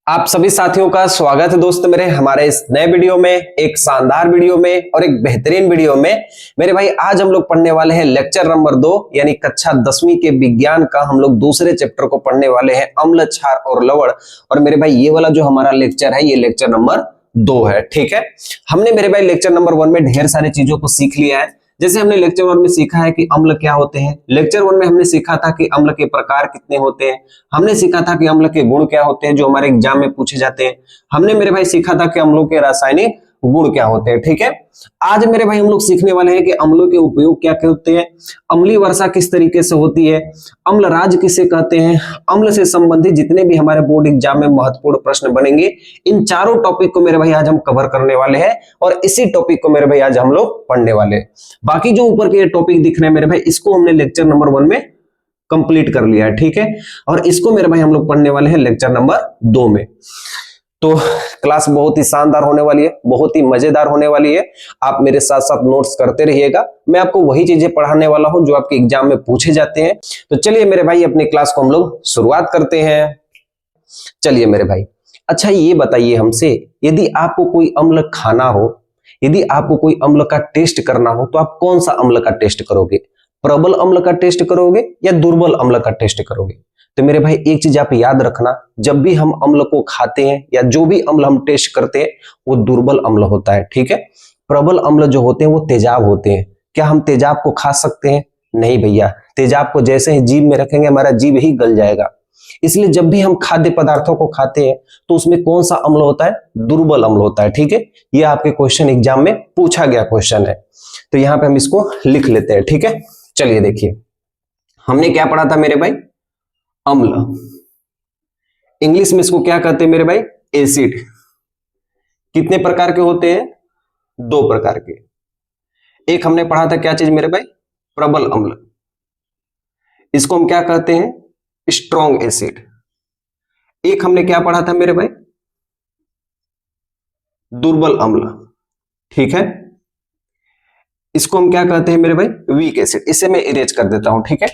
आप सभी साथियों का स्वागत है दोस्त मेरे हमारे इस नए वीडियो में, एक शानदार वीडियो में और एक बेहतरीन वीडियो में। मेरे भाई आज हम लोग पढ़ने वाले हैं लेक्चर नंबर 2 यानी कक्षा 10वीं के विज्ञान का हम लोग दूसरे चैप्टर को पढ़ने वाले हैं, अम्ल, क्षार और लवण। और मेरे भाई ये वाला जो हमारा लेक्चर है ये लेक्चर नंबर 2 है। ठीक है, हमने मेरे भाई लेक्चर नंबर 1 में ढेर सारी चीजों को सीख लिया है। जैसे हमने लेक्चर 1 में सीखा है कि अम्ल क्या होते हैं, लेक्चर 1 में हमने सीखा था कि अम्ल के प्रकार कितने होते हैं, हमने सीखा था कि अम्ल के गुण क्या होते हैं जो हमारे एग्जाम में पूछे जाते हैं, हमने मेरे भाई सीखा था कि अम्लों के रासायनिक गुण क्या होते हैं। ठीक है, आज मेरे भाई हम लोग सीखने वाले हैं कि अम्लों के उपयोग क्या क्या होते हैं, अम्लीय वर्षा किस तरीके से होती है, अम्ल राज किसे कहते हैं, अम्ल से संबंधित जितने भी हमारे बोर्ड एग्जाम में महत्वपूर्ण प्रश्न बनेंगे, इन चारों टॉपिक को मेरे भाई आज हम कवर करने वाले हैं और इसी टॉपिक को मेरे भाई आज हम लोग पढ़ने वाले हैं। बाकी जो ऊपर के टॉपिक दिख रहे हैं मेरे भाई इसको हमने लेक्चर नंबर 1 में कंप्लीट कर लिया है। ठीक है, और इसको मेरे भाई हम लोग पढ़ने वाले हैं लेक्चर नंबर 2 में। तो क्लास बहुत ही शानदार होने वाली है, बहुत ही मजेदार होने वाली है। आप मेरे साथ साथ नोट्स करते रहिएगा, मैं आपको वही चीजें पढ़ाने वाला हूं जो आपके एग्जाम में पूछे जाते हैं। तो चलिए मेरे भाई अपनी क्लास को हम लोग शुरुआत करते हैं। चलिए मेरे भाई, अच्छा ये बताइए हमसे, यदि आपको कोई अम्ल खाना हो, यदि आपको कोई अम्ल का टेस्ट करना हो तो आप कौन सा अम्ल का टेस्ट करोगे? प्रबल अम्ल का टेस्ट करोगे या दुर्बल अम्ल का टेस्ट करोगे? तो मेरे भाई एक चीज आप याद रखना, जब भी हम अम्ल को खाते हैं या जो भी अम्ल हम टेस्ट करते हैं वो दुर्बल अम्ल होता है। ठीक है, प्रबल अम्ल जो होते हैं वो तेजाब होते हैं। क्या हम तेजाब को खा सकते हैं? नहीं भैया, तेजाब को जैसे ही जीभ में रखेंगे हमारा जीभ ही गल जाएगा। इसलिए जब भी हम खाद्य पदार्थों को खाते हैं तो उसमें कौन सा अम्ल होता है? दुर्बल अम्ल होता है। ठीक है, ये आपके क्वेश्चन एग्जाम में पूछा गया क्वेश्चन है, तो यहाँ पे हम इसको लिख लेते हैं। ठीक है, चलिए देखिए हमने क्या पढ़ा था मेरे भाई, अम्ल। इंग्लिश में इसको क्या कहते हैं मेरे भाई? एसिड। कितने प्रकार के होते हैं? 2 प्रकार के। एक हमने पढ़ा था क्या चीज मेरे भाई? प्रबल अम्ल। इसको हम क्या कहते हैं? Strong acid. एक हमने क्या पढ़ा था मेरे भाई? दुर्बल अम्ल। ठीक है, इसको हम क्या कहते हैं मेरे भाई? Weak acid. इसे मैं इरेज कर देता हूं। ठीक है,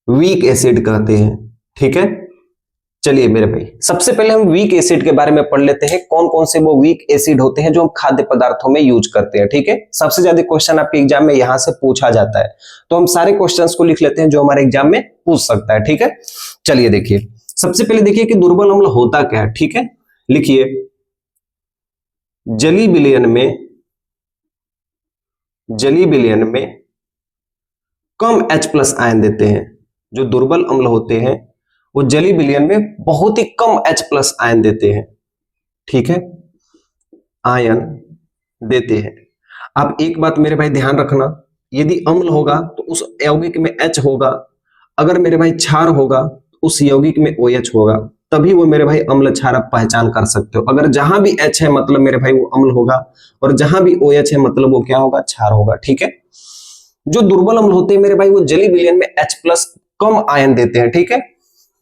वीक एसिड कहते हैं। ठीक है, चलिए मेरे भाई सबसे पहले हम वीक एसिड के बारे में पढ़ लेते हैं, कौन कौन से वो वीक एसिड होते हैं जो हम खाद्य पदार्थों में यूज करते हैं। ठीक है, सबसे ज्यादा क्वेश्चन आपके एग्जाम में यहां से पूछा जाता है, तो हम सारे क्वेश्चंस को लिख लेते हैं जो हमारे एग्जाम में पूछ सकता है। ठीक है, चलिए देखिए सबसे पहले देखिए कि दुर्बल अम्ल होता क्या है। ठीक है, लिखिए जली विलयन में कम H+ आयन देते हैं। जो दुर्बल अम्ल होते हैं वो जली विलयन में बहुत ही कम H+ आयन देते हैं। ठीक है, आयन देते हैं। आप एक बात मेरे भाई ध्यान रखना, यदि अम्ल होगा तो उस यौगिक में H होगा, अगर मेरे भाई क्षार होगा तो उस यौगिक में OH होगा, तभी वो मेरे भाई अम्ल क्षार आप पहचान कर सकते हो। अगर जहां भी H है मतलब मेरे भाई वो अम्ल होगा, और जहां भी OH है मतलब वो क्या होगा? क्षार होगा। ठीक है, जो दुर्बल अम्ल होते हैं मेरे भाई वो जली विलयन में H+ कम आयन देते हैं। ठीक है,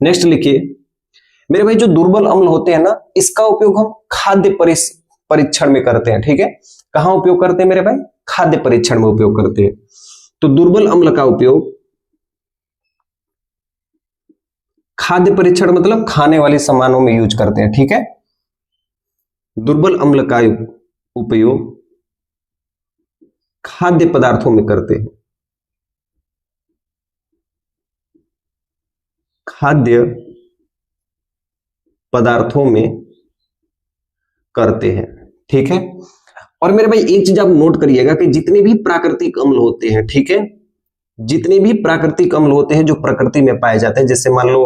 नेक्स्ट लिखिए मेरे भाई जो दुर्बल अम्ल होते हैं ना, इसका उपयोग हम खाद्य परीक्षण में करते हैं। ठीक है, कहां उपयोग करते हैं मेरे भाई? खाद्य परीक्षण में उपयोग करते हैं। तो दुर्बल अम्ल का उपयोग खाद्य परीक्षण मतलब खाने वाले सामानों में यूज करते हैं। ठीक है, दुर्बल अम्ल का उपयोग खाद्य पदार्थों में करते हैं, खाद्य पदार्थों में करते हैं। ठीक है, और मेरे भाई एक चीज आप नोट करिएगा कि जितने भी प्राकृतिक अम्ल होते हैं, ठीक है, जितने भी प्राकृतिक अम्ल होते हैं जो प्रकृति में पाए जाते हैं, जैसे मान लो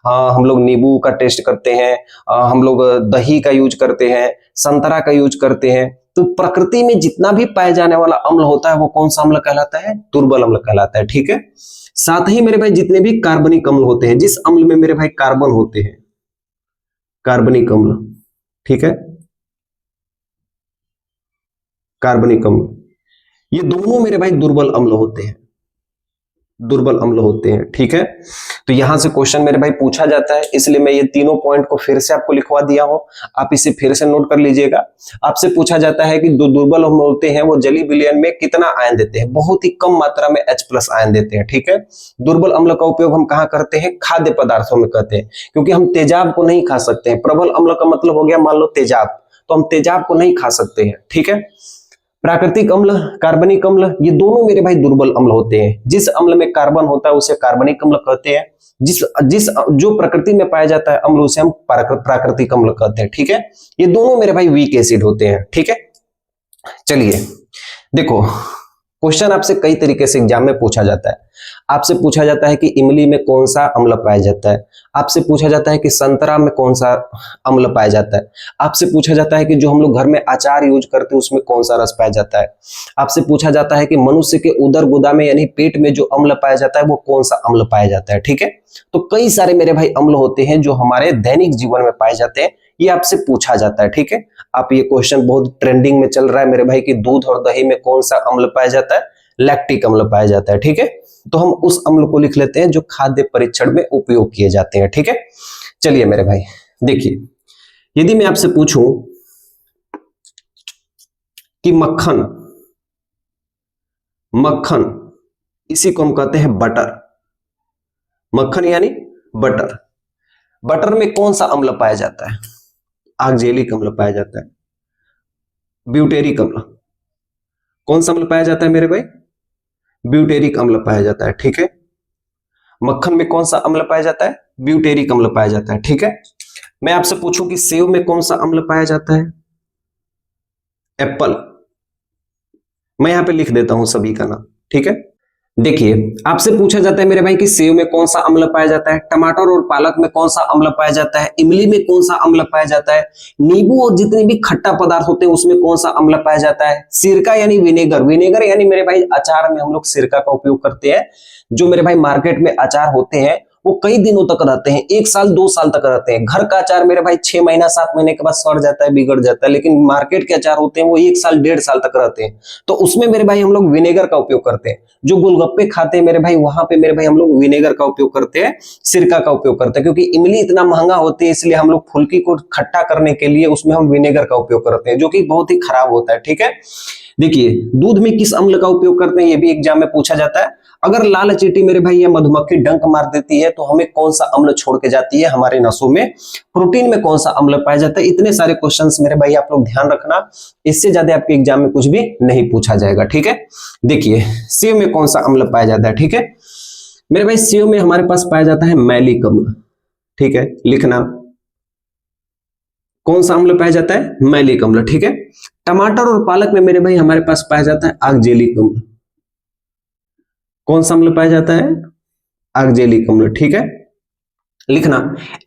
हम लोग नींबू का टेस्ट करते हैं, हम लोग दही का यूज करते हैं, संतरा का यूज करते हैं, तो प्रकृति में जितना भी पाए जाने वाला अम्ल होता है वो कौन सा अम्ल कहलाता है? दुर्बल अम्ल कहलाता है। ठीक है, साथ ही मेरे भाई जितने भी कार्बनिक अम्ल होते हैं, जिस अम्ल में मेरे भाई कार्बन होते हैं, कार्बनिक अम्ल, ठीक है, कार्बनिक अम्ल, ये दोनों मेरे भाई दुर्बल अम्ल होते हैं। दुर्बल अम्ल होते हैं। ठीक है, तो यहां से क्वेश्चन मेरे भाई पूछा जाता है, इसलिए मैं ये तीनों पॉइंट को फिर से आपको लिखवा दिया हूं, आप इसे फिर से नोट कर लीजिएगा। आपसे पूछा जाता है कि जो दुर्बल अम्ल होते हैं वो जलीय विलयन में कितना आयन देते हैं, बहुत ही कम मात्रा में H+ आयन देते हैं। ठीक है, दुर्बल अम्ल का उपयोग हम कहां करते हैं, खाद्य पदार्थों में करते हैं, क्योंकि हम तेजाब को नहीं खा सकते हैं। प्रबल अम्ल का मतलब हो गया मान लो तेजाब, तो हम तेजाब को नहीं खा सकते हैं। ठीक है, प्राकृतिक अम्ल, कार्बनिक अम्ल, ये दोनों मेरे भाई दुर्बल अम्ल होते हैं। जिस अम्ल में कार्बन होता है उसे कार्बनिक अम्ल कहते हैं, जिस जो प्रकृति में पाया जाता है अम्ल उसे हम प्राकृतिक अम्ल कहते हैं। ठीक है, ये दोनों मेरे भाई वीक एसिड होते हैं। ठीक है, चलिए देखो, क्वेश्चन आपसे कई तरीके से एग्जाम में पूछा जाता है। आपसे पूछा जाता है कि इमली में कौन सा अम्ल पाया जाता है, आपसे पूछा जाता है कि संतरा में कौन सा अम्ल पाया जाता है, आपसे पूछा जाता है कि जो हम लोग घर में अचार यूज करते हैं उसमें कौन सा रस पाया जाता है, आपसे पूछा जाता है कि मनुष्य के उदर गुदा में यानी पेट में जो अम्ल पाया जाता है वो कौन सा अम्ल पाया जाता है। ठीक है, तो कई सारे मेरे भाई अम्ल होते हैं जो हमारे दैनिक जीवन में पाए जाते हैं, ये आपसे पूछा जाता है। ठीक है, आप ये क्वेश्चन बहुत ट्रेंडिंग में चल रहा है मेरे भाई कि दूध और दही में कौन सा अम्ल पाया जाता है, लैक्टिक अम्ल पाया जाता है। ठीक है, तो हम उस अम्ल को लिख लेते हैं जो खाद्य परीक्षण में उपयोग किए जाते हैं। ठीक है, चलिए मेरे भाई देखिए, यदि मैं आपसे पूछूं कि मक्खन, मक्खन इसी को हम कहते हैं बटर, मक्खन यानी बटर, बटर में कौन सा अम्ल पाया जाता है, ऑक्जेलिक अम्ल पाया जाता है, ब्यूटेरिक अम्ल, कौन सा अम्ल पाया जाता है मेरे भाई, ब्यूटेरिक अम्ल पाया जाता है। ठीक है, मक्खन में कौन सा अम्ल पाया जाता है, ब्यूटेरिक अम्ल पाया जाता है। ठीक है, मैं आपसे पूछूं कि सेब में कौन सा अम्ल पाया जाता है, एप्पल, मैं यहां पे लिख देता हूं सभी का नाम। ठीक है, देखिए आपसे पूछा जाता है मेरे भाई कि सेब में कौन सा अम्ल पाया जाता है, टमाटर और पालक में कौन सा अम्ल पाया जाता है, इमली में कौन सा अम्ल पाया जाता है, नींबू और जितने भी खट्टा पदार्थ होते हैं उसमें कौन सा अम्ल पाया जाता है, सिरका यानी विनेगर, विनेगर यानी मेरे भाई अचार में हम लोग सिरका का उपयोग करते हैं। जो मेरे भाई मार्केट में अचार होते हैं वो कई दिनों तक रहते हैं, 1 साल 2 साल तक रहते हैं। घर का अचार मेरे भाई 6 महीना 7 महीने के बाद सड़ जाता है, बिगड़ जाता है, लेकिन मार्केट के अचार होते हैं वो 1 साल 1.5 साल तक रहते हैं। तो उसमें मेरे भाई हम लोग विनेगर का उपयोग करते हैं। जो गोलगप्पे खाते हैं मेरे भाई वहां पे मेरे भाई हम लोग विनेगर का उपयोग करते हैं, सिरका का उपयोग करते हैं, क्योंकि इमली इतना महंगा होती है इसलिए हम लोग फुल्की को खट्टा करने के लिए उसमें हम विनेगर का उपयोग करते हैं, जो कि बहुत ही खराब होता है। ठीक है, देखिए दूध में किस अम्ल का उपयोग करते हैं ये भी एग्जाम में पूछा जाता है। अगर लाल चींटी मेरे भाई या मधुमक्खी डंक मार देती है तो हमें कौन सा अम्ल छोड़ के जाती है हमारे नसों में, प्रोटीन में कौन सा अम्ल पाया जाता है। इतने सारे क्वेश्चंस मेरे भाई आप लोग ध्यान रखना, इससे ज्यादा आपके एग्जाम में कुछ भी नहीं पूछा जाएगा। ठीक है, देखिए सेब में कौन सा अम्ल पाया जाता है। ठीक है मेरे भाई, सेब में हमारे पास पाया जाता है मैलिक अम्ल। ठीक है, लिखना कौन सा अम्ल पाया जाता है, मैलिक अम्ल। ठीक है, टमाटर और पालक में मेरे भाई हमारे पास पाया जाता है ऑक्जेलिक अम्ल। कौन सा अम्ल पाया जाता है, ऑक्जेलिक अम्ल। ठीक है, लिखना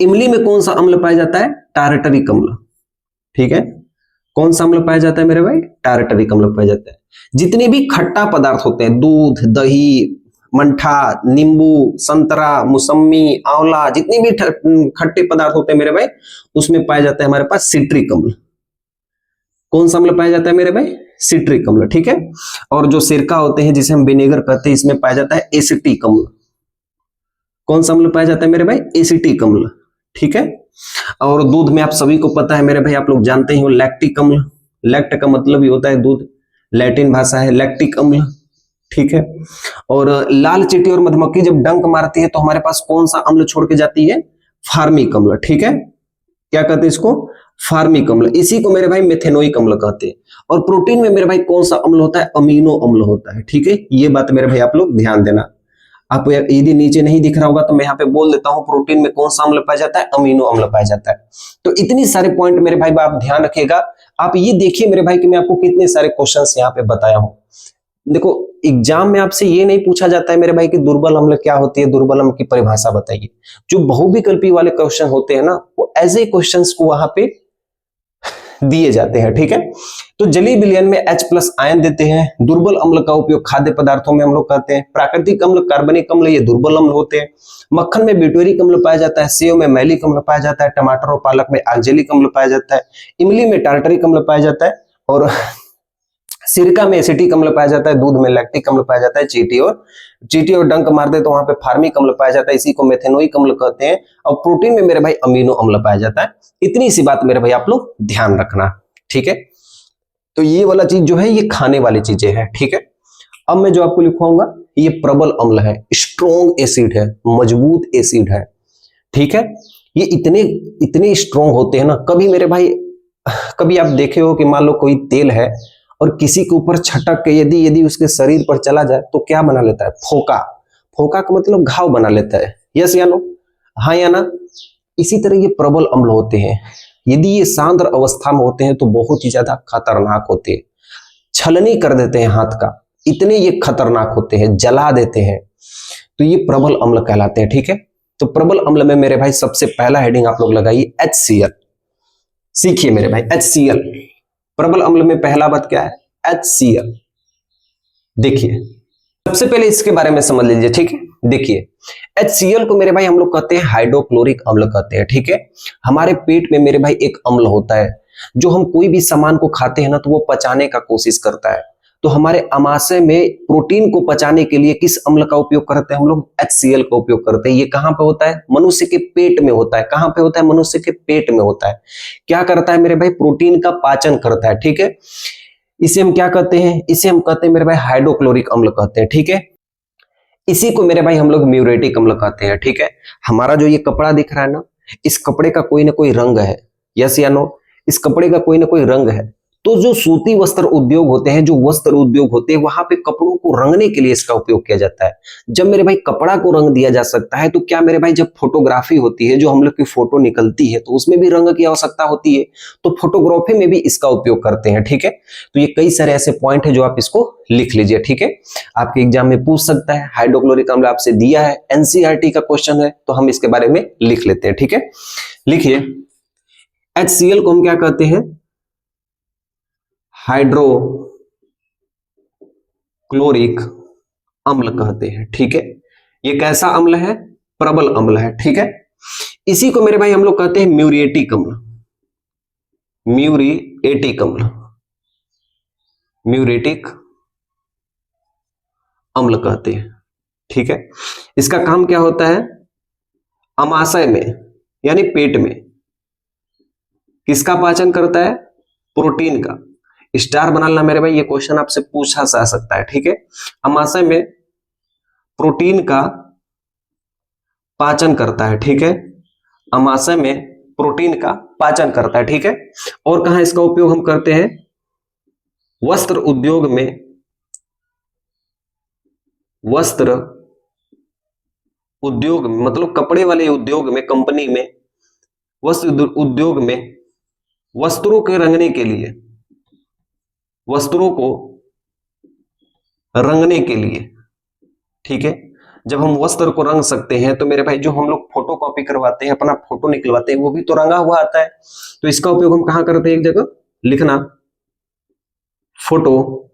इमली में कौन सा अम्ल पाया जाता है, टारटरिक अम्ल। ठीक है, कौन सा अम्ल पाया जाता है मेरे भाई, टारटरिक अम्ल पाया जाता है। जितने भी खट्टा पदार्थ होते हैं, दूध, दही, मंठा, नींबू, संतरा, मौसमी, आंवला, जितने भी खट्टे पदार्थ होते हैं मेरे भाई उसमें पाया जाता है हमारे पास सिट्रिक अम्ल। कौन सा अम्ल पाया जाता है मेरे भाई, सिट्रिक अम्ल। ठीक है, और जो सिरका होते हैं जिसे हम विनेगर कहते हैं इसमें पाया जाता है एसिटिक अम्ल। कौन सा अम्ल पाया जाता है मेरे भाई, एसिटिक अम्ल। ठीक है, और दूध में आप सभी को पता है मेरे भाई, आप लोग जानते ही हो लैक्टिक अम्ल। लैक्ट का मतलब ही होता है दूध, लैटिन भाषा है लैक्टिक अम्ल। ठीक है, और लाल चींटी और मधुमक्खी जब डंक मारती है तो हमारे पास कौन सा अम्ल छोड़ के जाती है, फार्मिक अम्ल। ठीक है, क्या कहते हैं इसको, फार्मिक अम्ल। इसी को मेरे भाई मेथेनोइक अम्ल कहते हैं। और प्रोटीन में मेरे भाई कौन सा अम्ल होता है, अमीनो अम्ल होता है। ठीक है, ये बात मेरे भाई आप लोग ध्यान देना। आप यदि नीचे नहीं दिख रहा होगा तो मैं यहाँ पे बोल देता हूँ, प्रोटीन में कौन सा अम्ल पाया जाता है, अमीनो अम्ल पाया जाता है। तो इतनी सारे पॉइंट मेरे भाई आप ध्यान रखिएगा। आप ये देखिए मेरे भाई कि मैं आपको कितने सारे क्वेश्चंस यहाँ पे बताया हूँ। देखो एग्जाम में आपसे ये नहीं पूछा जाता है मेरे भाई कि दुर्बल अम्ल क्या होती है, दुर्बल अम्ल की परिभाषा बताइए। जो बहुविकल्पी वाले क्वेश्चन होते हैं ना वो ऐसे क्वेश्चंस को वहां पे दिए जाते हैं। ठीक है, तो जलीय विलयन में H+ आयन देते हैं। दुर्बल अम्ल का उपयोग खाद्य पदार्थों में हम लोग करते हैं। प्राकृतिक अम्ल, कार्बनिक अम्ल ये दुर्बल अम्ल होते हैं। मक्खन में ब्यूटेरिक अम्ल पाया जाता है, सेब में मैलिक अम्ल पाया जाता है, टमाटर और पालक में ऑक्जेलिक अम्ल पाया जाता है, इमली में टार्टरिक अम्ल पाया जाता है, और सिरका में एसिटिक अम्ल पाया जाता है, दूध में लैक्टिक अम्ल पाया जाता है, चींटी और डंक मार दे तो वहां पे फार्मिक अम्ल पाया जाता है, इसी को मेथेनोइक अम्ल कहते हैं। और प्रोटीन में मेरे भाई अमीनो अम्ल पाया जाता है। इतनी सी बात मेरे भाई आप लोग ध्यान रखना, ठीक है। तो ये वाला चीज जो है ये खाने वाली चीजें हैं, ठीक है। अब मैं जो आपको लिखवाऊंगा ये प्रबल अम्ल है, स्ट्रॉन्ग एसिड है, मजबूत एसिड है, ठीक है। ये इतने स्ट्रॉन्ग होते हैं ना, कभी मेरे भाई कभी आप देखे हो कि मान लो कोई तेल है और किसी के ऊपर छटक के यदि उसके शरीर पर चला जाए तो क्या बना लेता है, फोका। फोका का मतलब घाव बना लेता है, यस या नो, हाँ या ना। इसी तरह ये प्रबल अम्ल होते हैं, यदि ये सांद्र अवस्था में होते हैं तो बहुत ही ज्यादा खतरनाक होते हैं, छलनी कर देते हैं हाथ का, इतने ये खतरनाक होते हैं, जला देते हैं। तो ये प्रबल अम्ल कहलाते हैं, ठीक है। तो प्रबल अम्ल में मेरे भाई सबसे पहला हेडिंग आप लोग लगाइए HCl। सीखिए मेरे भाई HCl, प्रबल अम्ल में पहला बात क्या है, HCl। देखिए सबसे पहले इसके बारे में समझ लीजिए, ठीक है। देखिए HCl को मेरे भाई हम लोग कहते हैं हाइड्रोक्लोरिक अम्ल कहते हैं, ठीक है। हमारे पेट में मेरे भाई एक अम्ल होता है, जो हम कोई भी सामान को खाते हैं ना तो वो पचाने का कोशिश करता है। तो हमारे आमाशय में प्रोटीन को पचाने के लिए किस अम्ल का उपयोग करते हैं हम लोग, HCl का उपयोग करते हैं। ये कहां पे होता है, मनुष्य के पेट में होता है। कहां पे होता है, मनुष्य के पेट में होता है। क्या करता है मेरे भाई, प्रोटीन का पाचन करता है, ठीक है। इसे हम क्या कहते हैं, इसे हम कहते हैं मेरे भाई हाइड्रोक्लोरिक अम्ल कहते हैं, ठीक है। इसी को मेरे भाई हम लोग म्यूरेटिक अम्ल कहते हैं, ठीक है। हमारा जो ये कपड़ा दिख रहा है ना, इस कपड़े का कोई ना कोई रंग है, यस या नो, इस कपड़े का कोई ना कोई रंग है। तो जो सूती वस्त्र उद्योग होते हैं, जो वस्त्र उद्योग होते हैं, वहां पे कपड़ों को रंगने के लिए इसका उपयोग किया जाता है। जब मेरे भाई कपड़ा को रंग दिया जा सकता है तो क्या मेरे भाई, जब फोटोग्राफी होती है, जो हम लोग की फोटो निकलती है, तो उसमें भी रंग की आवश्यकता होती है। तो फोटोग्राफी में भी इसका उपयोग करते हैं, ठीक है। तो ये कई सारे ऐसे पॉइंट है जो आप इसको लिख लीजिए, ठीक है। आपके एग्जाम में पूछ सकता है, हाइड्रोक्लोरिक अम्ल आपसे दिया है, NCERT का क्वेश्चन है, तो हम इसके बारे में लिख लेते हैं, ठीक है। लिखिए HCl को हम क्या कहते हैं, हाइड्रोक्लोरिक अम्ल कहते हैं, ठीक है। ये कैसा अम्ल है, प्रबल अम्ल है, ठीक है। इसी को मेरे भाई हम लोग कहते हैं म्यूरिएटिक अम्ल, म्यूरिएटिक अम्ल, म्यूरिएटिक अम्ल कहते हैं, ठीक है। इसका काम क्या होता है, अमाशय में यानी पेट में किसका पाचन करता है, प्रोटीन का। स्टार बनाना मेरे भाई, ये क्वेश्चन आपसे पूछा जा सकता है, ठीक है। अमाशय में प्रोटीन का पाचन करता है, ठीक है। अमाशय में प्रोटीन का पाचन करता है, ठीक है। और कहां इसका उपयोग हम करते हैं, वस्त्र उद्योग में, वस्त्र उद्योग में मतलब कपड़े वाले उद्योग में, कंपनी में, वस्त्र उद्योग में वस्त्रों के रंगने के लिए, वस्त्रों को रंगने के लिए, ठीक है। जब हम वस्त्र को रंग सकते हैं तो मेरे भाई जो हम लोग फोटो कॉपी करवाते हैं, अपना फोटो निकलवाते हैं, वो भी तो रंगा हुआ आता है। तो इसका उपयोग हम कहां करते हैं, एक जगह लिखना, फोटोग्राफी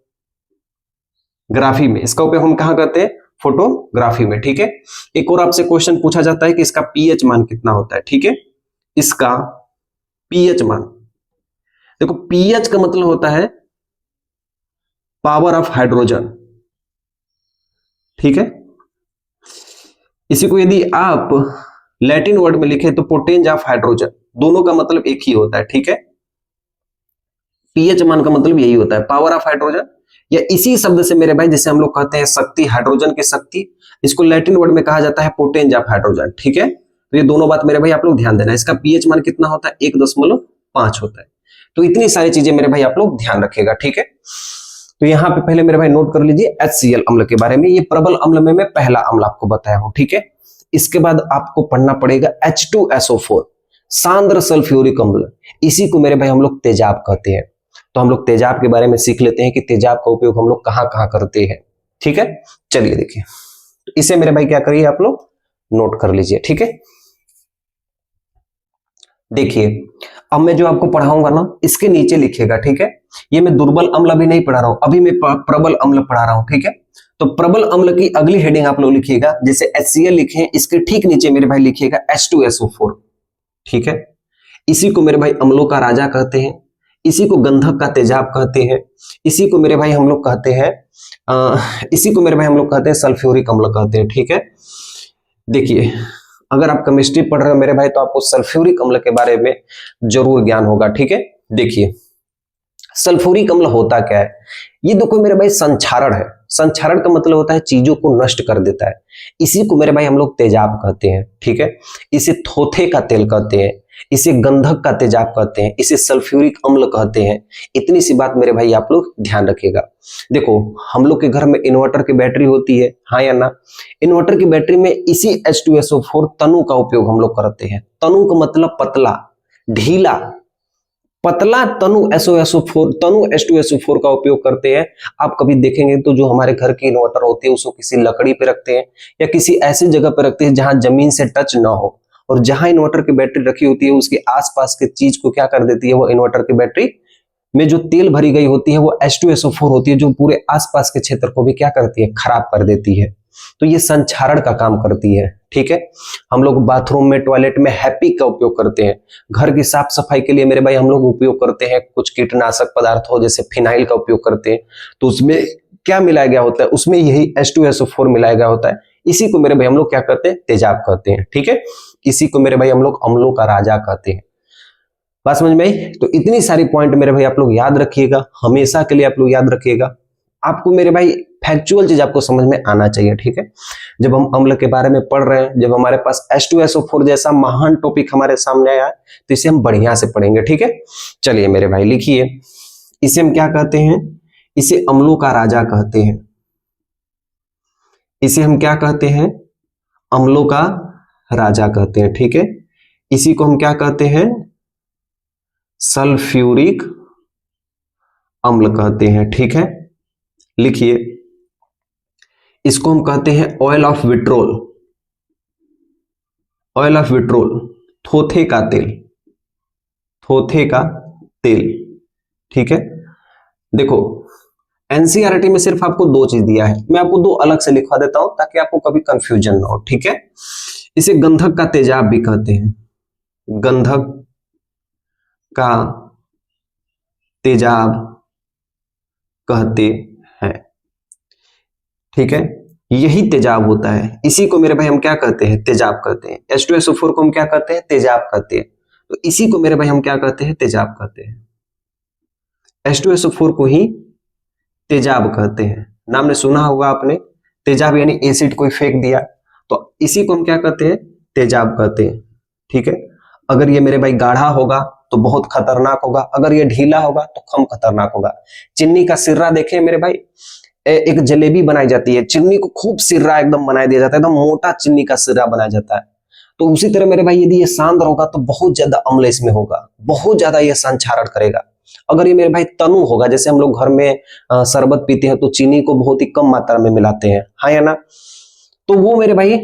में। इसका उपयोग हम कहां करते हैं, फोटोग्राफी में, ठीक है। एक और आपसे क्वेश्चन पूछा जाता है कि इसका पीएच मान कितना होता है, ठीक है। इसका पीएच मान, देखो पीएच का मतलब होता है पावर ऑफ हाइड्रोजन, ठीक है। इसी को यदि आप लैटिन वर्ड में लिखें तो पोटेंज ऑफ हाइड्रोजन, दोनों का मतलब एक ही होता है, ठीक है। पीएच मान का मतलब यही होता है, पावर ऑफ हाइड्रोजन, या इसी शब्द से मेरे भाई जैसे हम लोग कहते हैं शक्ति, हाइड्रोजन की शक्ति, इसको लैटिन वर्ड में कहा जाता है पोटेंज ऑफ हाइड्रोजन, ठीक है। तो ये दोनों बात मेरे भाई आप लोग ध्यान देना। इसका पीएच मान कितना होता है, 1.5 होता है। तो इतनी सारी चीजें मेरे भाई आप लोग ध्यान रखिएगा, ठीक है। तो यहाँ पे पहले मेरे भाई नोट कर लीजिए HCl अम्ल के बारे में। ये प्रबल अम्ल में मैं पहला अम्ल आपको बताया हूं, ठीक है। इसके बाद आपको पढ़ना पड़ेगा H2SO4, सांद्र सल्फ्यूरिक अम्ल। इसी को मेरे भाई हम लोग तेजाब कहते हैं। तो हम लोग तेजाब के बारे में सीख लेते हैं कि तेजाब का उपयोग हम लोग कहां कहां करते हैं, ठीक है। चलिए देखिए, इसे मेरे भाई क्या करिए, आप लोग नोट कर लीजिए, ठीक है। देखिए अब मैं जो आपको पढ़ाऊंगा ना, इसके नीचे लिखिएगा, ठीक है। ये मैं दुर्बल अम्ल अभी नहीं पढ़ा रहा हूं, अभी मैं प्रबल अम्ल पढ़ा रहा हूं, ठीक है। तो प्रबल अम्ल की अगली हेडिंग आप लोग लिखिएगा, जैसे HCl लिखे, इसके ठीक नीचे मेरे भाई लिखिएगा H2SO4, ठीक है। इसी को मेरे भाई अम्लों का राजा कहते हैं, इसी को गंधक का तेजाब कहते हैं। इसी को मेरे भाई हम लोग कहते हैं सल्फ्यूरिक अम्ल कहते हैं। ठीक है, देखिए अगर आप केमिस्ट्री पढ़ रहे हो मेरे भाई तो आपको सल्फ्यूरिक अम्ल के बारे में जरूर ज्ञान होगा। ठीक है, देखिए सल्फ्यूरिक अम्ल होता क्या है, ये देखो मेरे भाई संक्षारण है। संक्षारण का मतलब होता है चीजों को नष्ट कर देता है। इसी को मेरे भाई हम लोग तेजाब कहते हैं। ठीक है, इसे थोथे का तेल कहते हैं, इसे गंधक का तेजाब कहते हैं, इसे सल्फ्यूरिक अम्ल कहते हैं। इतनी सी बात मेरे भाई आप लोग ध्यान रखिएगा। देखो हम लोग के घर में इन्वर्टर की बैटरी होती है, हाँ या ना। इन्वर्टर की बैटरी में इसी H2SO4 तनु का उपयोग हम लोग करते हैं। तनु का मतलब पतला, ढीला, पतला तनु H2SO4 का उपयोग करते हैं। आप कभी देखेंगे तो जो हमारे घर की इन्वर्टर होती है उसको किसी लकड़ी पे रखते हैं या किसी ऐसी जगह पे रखते हैं जहां जमीन से टच ना हो, और जहां इन्वर्टर की बैटरी रखी होती है उसके आसपास के चीज को क्या कर देती है, वो इन्वर्टर की बैटरी में जो तेल भरी गई होती है वो H2SO4 होती है, जो पूरे आसपास के क्षेत्र को भी क्या करती है, खराब कर देती है। तो ये संक्षारण का काम करती है। ठीक है, हम लोग बाथरूम में, टॉयलेट में हैपिक का उपयोग करते हैं। घर की साफ सफाई के लिए मेरे भाई हम लोग उपयोग करते हैं कुछ कीटनाशक पदार्थ हो, जैसे फिनाइल का उपयोग करते हैं। तो उसमें क्या मिलाया गया होता है, उसमें यही H2SO4 मिलाया गया होता है। इसी को मेरे भाई हम लोग क्या कहते हैं, तेजाब कहते हैं। ठीक है, इसी को मेरे भाई हम लोग अम्लों का राजा कहते हैं। बात समझ में आई? तो इतनी सारी पॉइंट मेरे भाई आप लोग याद रखिएगा, हमेशा के लिए आप लोग याद रखिएगा। आपको मेरे भाई फैक्चुअल चीज आपको समझ में आना चाहिए। ठीक है, जब हम अम्ल के बारे में पढ़ रहे हैं, जब हमारे पास H2SO4 जैसा महान टॉपिक हमारे सामने आया है तो इसे हम बढ़िया से पढ़ेंगे। ठीक है, चलिए मेरे भाई लिखिए, इसे हम क्या कहते हैं, इसे अम्लों का राजा कहते हैं। इसे हम क्या कहते हैं, अम्लों का राजा कहते हैं। ठीक है, इसी को हम क्या कहते हैं, सल्फ्यूरिक अम्ल कहते हैं। ठीक है, लिखिए, इसको हम कहते हैं oil of vitriol. Oil of vitriol, थोथे का तेल, थोथे का तेल। ठीक है, देखो एनसीईआरटी में सिर्फ आपको दो चीज दिया है, मैं आपको दो अलग से लिखवा देता हूं ताकि आपको कभी कंफ्यूजन ना हो। ठीक है, इसे गंधक का तेजाब भी कहते हैं, गंधक का तेजाब कहते हैं। ठीक है, यही तेजाब होता है, इसी को मेरे भाई हम क्या कहते हैं, तेजाब कहते हैं। H2SO4 को हम क्या कहते हैं, तेजाब कहते हैं। तो इसी को मेरे भाई हम क्या कहते हैं, तेजाब कहते हैं। H2SO4 को ही तेजाब कहते हैं। नाम ने सुना होगा आपने, तेजाब यानी एसिड कोई फेंक दिया, तो इसी को हम क्या कहते हैं, तेजाब कहते हैं। ठीक है, अगर ये मेरे भाई गाढ़ा होगा तो बहुत खतरनाक होगा, अगर ये ढीला होगा तो कम खतरनाक होगा। चिन्नी का सिर्रा देखें मेरे भाई, एक जलेबी बनाई जाती है, चिन्नी को खूब सिर्रा एकदम बना दिया जाता है, एकदम मोटा चिन्नी का सिर्रा बनाया जाता है। तो उसी तरह मेरे भाई यदि ये सांद्र होगा तो बहुत ज्यादा अम्ल इसमें होगा, बहुत ज्यादा ये संक्षारण करेगा। अगर ये मेरे भाई तनु होगा, जैसे हम लोग घर में शरबत पीते हैं तो चीनी को बहुत ही कम मात्रा में मिलाते हैं, हाँ या ना, तो वो मेरे भाई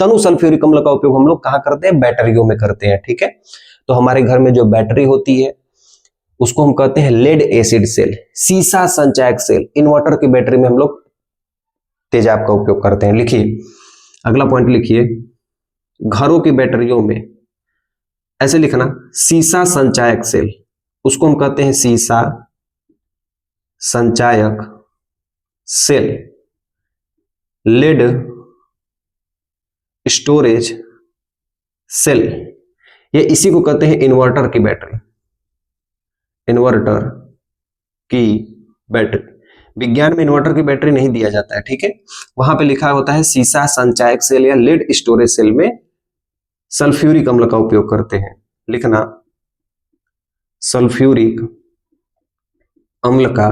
तनु सल्फ्यूरिक अम्ल का उपयोग हम लोग कहाँ करते हैं, बैटरियों में करते हैं। ठीक है, तो हमारे घर में जो बैटरी होती है उसको हम कहते हैं लेड एसिड सेल, सीसा संचायक सेल। इन्वर्टर की बैटरी में हम लोग तेजाब का उपयोग करते हैं। लिखिए, अगला पॉइंट लिखिए, घरों की बैटरियों में ऐसे लिखना, सीसा संचायक सेल, उसको हम कहते हैं सीसा संचायक सेल। लेड स्टोरेज सेल, ये इसी को कहते हैं इन्वर्टर की बैटरी, इन्वर्टर की बैटरी। विज्ञान में इन्वर्टर की बैटरी नहीं दिया जाता है। ठीक है, वहां पे लिखा होता है सीसा संचायक सेल या लेड स्टोरेज सेल में सल्फ्यूरिक अम्ल का उपयोग करते हैं। लिखना, सल्फ्यूरिक अम्ल का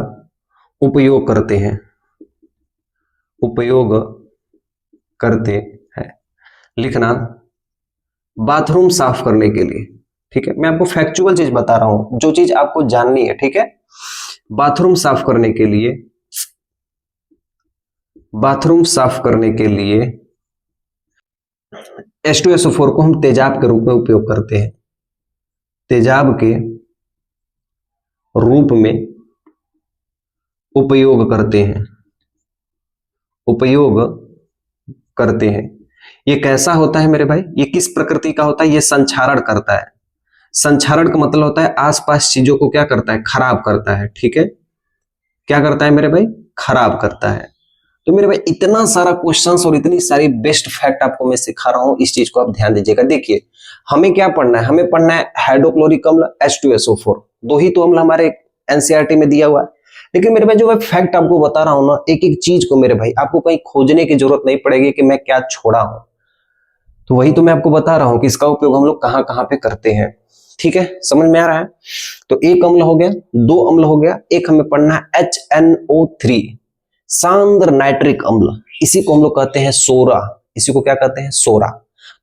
उपयोग करते हैं, उपयोग करते हैं। लिखना, बाथरूम साफ करने के लिए। ठीक है, मैं आपको फैक्चुअल चीज बता रहा हूं, जो चीज आपको जाननी है। ठीक है, बाथरूम साफ करने के लिए, बाथरूम साफ करने के लिए H2SO4 को हम तेजाब के रूप में उपयोग करते हैं, तेजाब के रूप में उपयोग करते हैं, उपयोग करते हैं। ये कैसा होता है मेरे भाई, ये किस प्रकृति का होता है, ये संक्षारण करता है। संक्षारण का मतलब होता है आसपास चीजों को क्या करता है, खराब करता है, ठीक है। क्या करता है मेरे भाई, खराब करता है। तो मेरे भाई इतना सारा क्वेश्चंस और इतनी सारी बेस्ट फैक्ट आपको मैं सिखा रहा हूं, इस चीज को आप ध्यान दीजिएगा। देखिए हमें क्या पढ़ना है, हमें पढ़ना है हाइड्रोक्लोरिक अम्ल H2SO4, दो ही तो अम्ल हमारे एनसीईआरटी में दिया हुआ है। लेकिन मेरे भाई जो मैं फैक्ट आपको बता रहा हूं ना, एक एक चीज को मेरे भाई आपको कहीं खोजने की जरूरत नहीं पड़ेगी कि मैं क्या छोड़ा हूं। तो वही तो मैं आपको बता रहा हूं कि इसका उपयोग हम लोग कहां कहां पे करते हैं, ठीक है, समझ में आ रहा है। तो एक अम्ल हो गया, दो अम्ल हो गया, एक हमें पढ़ना है HNO3 सांद्र नाइट्रिक अम्ल, इसी को हम लोग कहते हैं सोरा, इसी को क्या कहते हैं, सोरा।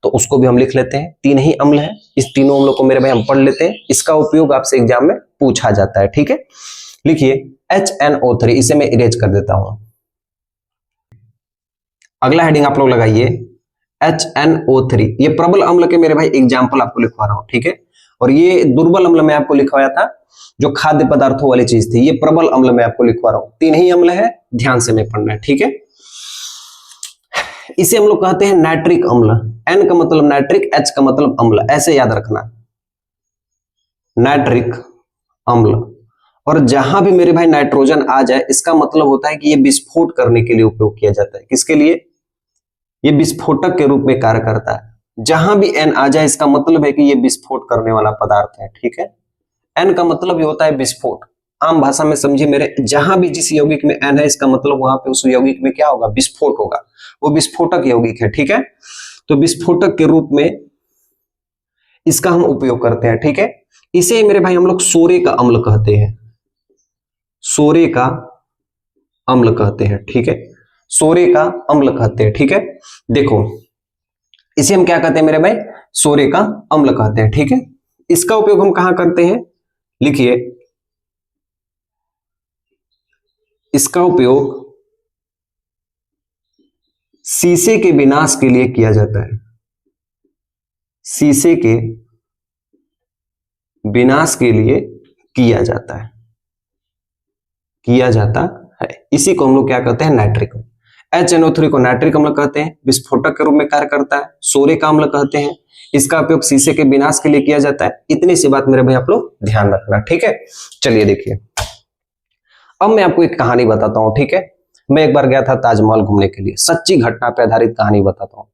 तो उसको भी हम लिख लेते हैं, तीन ही अम्ल है, इस तीनों अम्लों को मेरे भाई हम पढ़ लेते हैं, इसका उपयोग आपसे एग्जाम में पूछा जाता है, ठीक है। लिखिए HNO3, इसे मैं इरेज कर देता हूं। अगला हेडिंग आप लोग लगाइए HNO3, ये प्रबल अम्ल के मेरे भाई एग्जाम्पल आपको लिखवा रहा हूं, ठीक है। और ये दुर्बल अम्ल में आपको लिखवाया था, जो खाद्य पदार्थों वाली चीज थी, ये प्रबल अम्ल में आपको लिखवा रहा हूं। तीन ही अम्ल है, ध्यान से में पढ़ना है, ठीक है। इसे हम लोग कहते हैं नाइट्रिक अम्ल, N का मतलब नाइट्रिक, H का मतलब अम्ल, ऐसे याद रखना, नाइट्रिक अम्ल। और जहां भी मेरे भाई नाइट्रोजन आ जाए, इसका मतलब होता है कि ये विस्फोट करने के लिए उपयोग किया जाता है। किसके लिए, ये विस्फोटक के रूप में कार्य करता है। जहां भी N आ जाए, इसका मतलब है कि ये विस्फोट करने वाला पदार्थ है, ठीक है। N का मतलब ये होता है विस्फोट, आम भाषा में समझिए मेरे, जहां भी जिस यौगिक में N है, इसका मतलब वहां पे उस यौगिक में क्या होगा, विस्फोट होगा, वो विस्फोटक यौगिक है, ठीक है। तो विस्फोटक के रूप में इसका हम उपयोग करते हैं, ठीक है। इसे मेरे भाई हम लोग सोरे का अम्ल कहते हैं, सोरे का अम्ल कहते हैं, ठीक है, सोरे का अम्ल कहते हैं, ठीक है। देखो इसे हम क्या कहते हैं मेरे भाई, सोरे का अम्ल कहते हैं, ठीक है। इसका उपयोग हम कहां करते हैं, लिखिए इसका उपयोग शीशे के विनाश के लिए किया जाता है, शीशे के विनाश के लिए किया जाता है, किया जाता है। इसी को हम लोग क्या कहते हैं, नाइट्रिक अम्ल। HNO3 को नाइट्रिक अम्ल कहते हैं, विस्फोटक के रूप में कार्य करता है, सोरे का अम्ल कहते हैं, इसका उपयोग शीशे के विनाश के लिए किया जाता है। इतनी सी बात मेरे भाई आप लोग ध्यान रखना, ठीक है। चलिए देखिए, अब मैं आपको एक कहानी बताता हूं, ठीक है। मैं एक बार गया था ताजमहल घूमने के लिए, सच्ची घटना पर आधारित कहानी बताता हूं।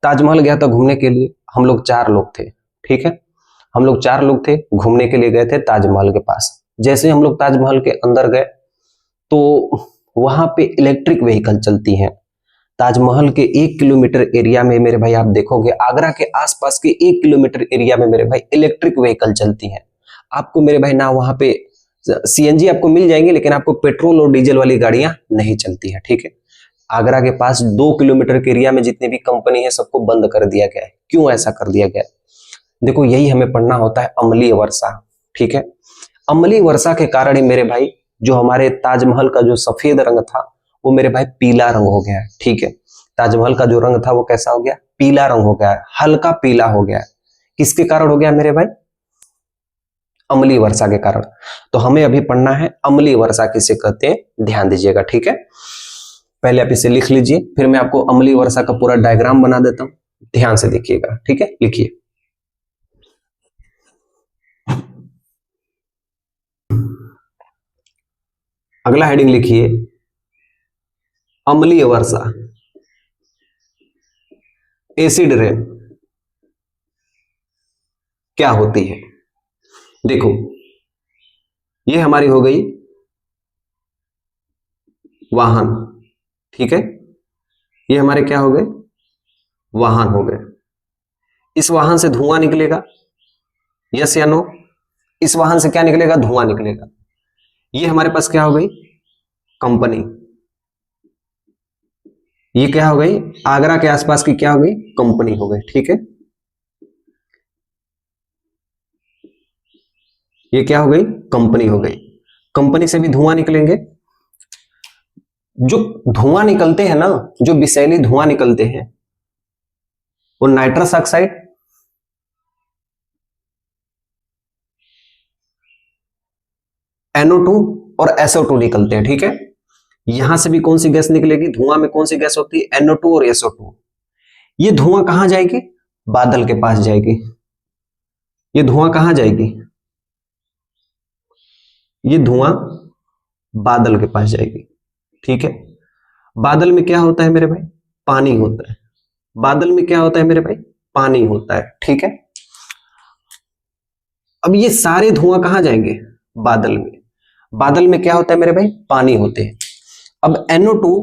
ताजमहल गया था घूमने के लिए, हम लोग 4 लोग थे, ठीक है। हम लोग 4 लोग थे, घूमने के लिए गए थे ताजमहल के पास। जैसे हम लोग ताजमहल के अंदर गए तो वहां पे इलेक्ट्रिक व्हीकल चलती हैं। ताजमहल के 1 किलोमीटर एरिया में मेरे भाई आप देखोगे, आगरा के आसपास के 1 किलोमीटर एरिया में मेरे भाई इलेक्ट्रिक व्हीकल चलती हैं। आपको मेरे भाई ना वहां पे सीएनजी आपको मिल जाएंगे, लेकिन आपको पेट्रोल और डीजल वाली गाड़ियां नहीं चलती है, ठीक है। आगरा के पास 2 किलोमीटर के एरिया में जितनी भी कंपनी है, सबको बंद कर दिया गया है। क्यों ऐसा कर दिया गया? देखो यही हमें पढ़ना होता है, अम्लीय वर्षा, ठीक है। अम्लीय वर्षा के कारण ही मेरे भाई जो हमारे ताजमहल का जो सफेद रंग था, वो मेरे भाई पीला रंग हो गया है, ठीक है। ताजमहल का जो रंग था वो कैसा हो गया, पीला रंग हो गया है, हल्का पीला हो गया है। किसके कारण हो गया मेरे भाई, अम्लीय वर्षा के कारण। तो हमें अभी पढ़ना है अम्लीय वर्षा किसे कहते हैं, ध्यान दीजिएगा, ठीक है। पहले आप इसे लिख लीजिए, फिर मैं आपको अम्लीय वर्षा का पूरा डायग्राम बना देता हूं, ध्यान से देखिएगा, ठीक है। लिखिए अगला हेडिंग लिखिए, अम्लीय वर्षा, एसिड रेन क्या होती है। देखो ये हमारी हो गई वाहन, ठीक है। ये हमारे क्या हो गए, वाहन हो गए। इस वाहन से धुआं निकलेगा, यस या नो? इस वाहन से क्या निकलेगा, धुआं निकलेगा। ये हमारे पास क्या हो गई, कंपनी। ये क्या हो गई, आगरा के आसपास की क्या हो गई, कंपनी हो गई, ठीक है। ये क्या हो गई, कंपनी हो गई। कंपनी से भी धुआं निकलेंगे। जो धुआं निकलते हैं ना, जो विषैली धुआं निकलते हैं, वो नाइट्रस ऑक्साइड, NO2 और SO2 निकलते हैं, ठीक है। यहां से भी कौन सी गैस निकलेगी, धुआं में कौन सी गैस होती है, NO2 और SO2। ये धुआं कहां जाएगी, बादल के पास जाएगी। ये धुआं कहां जाएगी? ये धुआं बादल के पास जाएगी। ठीक है, बादल में क्या होता है मेरे भाई? पानी होता है। बादल में क्या होता है मेरे भाई? पानी होता है। ठीक है, अब ये सारे धुआं कहां जाएंगे? बादल में। बादल में क्या होता है मेरे भाई? पानी होते हैं। अब NO2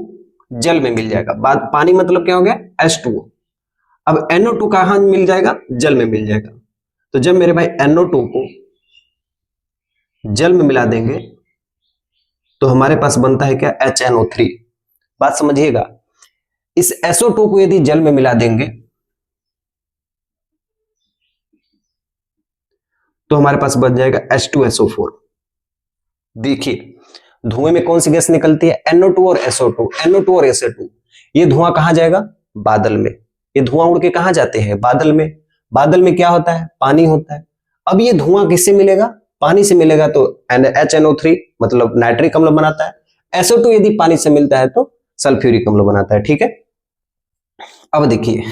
जल में मिल जाएगा। पानी मतलब क्या हो गया? H2O। अब NO2 कहां मिल जाएगा? जल में मिल जाएगा। तो जब मेरे भाई NO2 को जल में मिला देंगे तो हमारे पास बनता है क्या? HNO3। बात समझिएगा, इस SO2 को यदि जल में मिला देंगे तो हमारे पास बन जाएगा H2SO4। देखिए धुएं में कौन सी गैस निकलती है? NO2 और SO2। NO2 और SO2, ये धुआं कहां जाएगा? बादल में। ये धुआं उड़ के कहां जाते हैं? बादल में। बादल में क्या होता है? पानी होता है। अब ये धुआं किससे मिलेगा? पानी से मिलेगा तो HNO3 मतलब नाइट्रिक अम्ल बनाता है। SO2 यदि पानी से मिलता है तो सल्फ्यूरिक अम्ल बनाता है। ठीक है, अब देखिए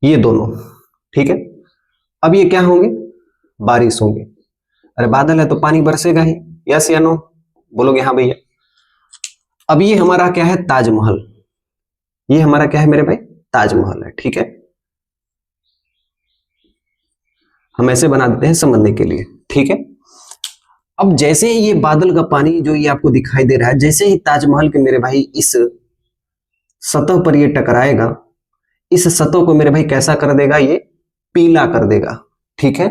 ये दोनों, ठीक है, अब ये क्या होंगे? बारिश होंगे। अरे बादल है तो पानी बरसेगा ही, यस या नो? बोलोगे हाँ भैया। अब ये हमारा क्या है? ताजमहल। ये हमारा क्या है मेरे भाई? ताजमहल है। ठीक है, हम ऐसे बना देते हैं समझने के लिए। ठीक है, अब जैसे ही ये बादल का पानी जो ये आपको दिखाई दे रहा है, जैसे ही ताजमहल के मेरे भाई इस सतह पर ये टकराएगा, इस सतह को मेरे भाई कैसा कर देगा? ये पीला कर देगा। ठीक है,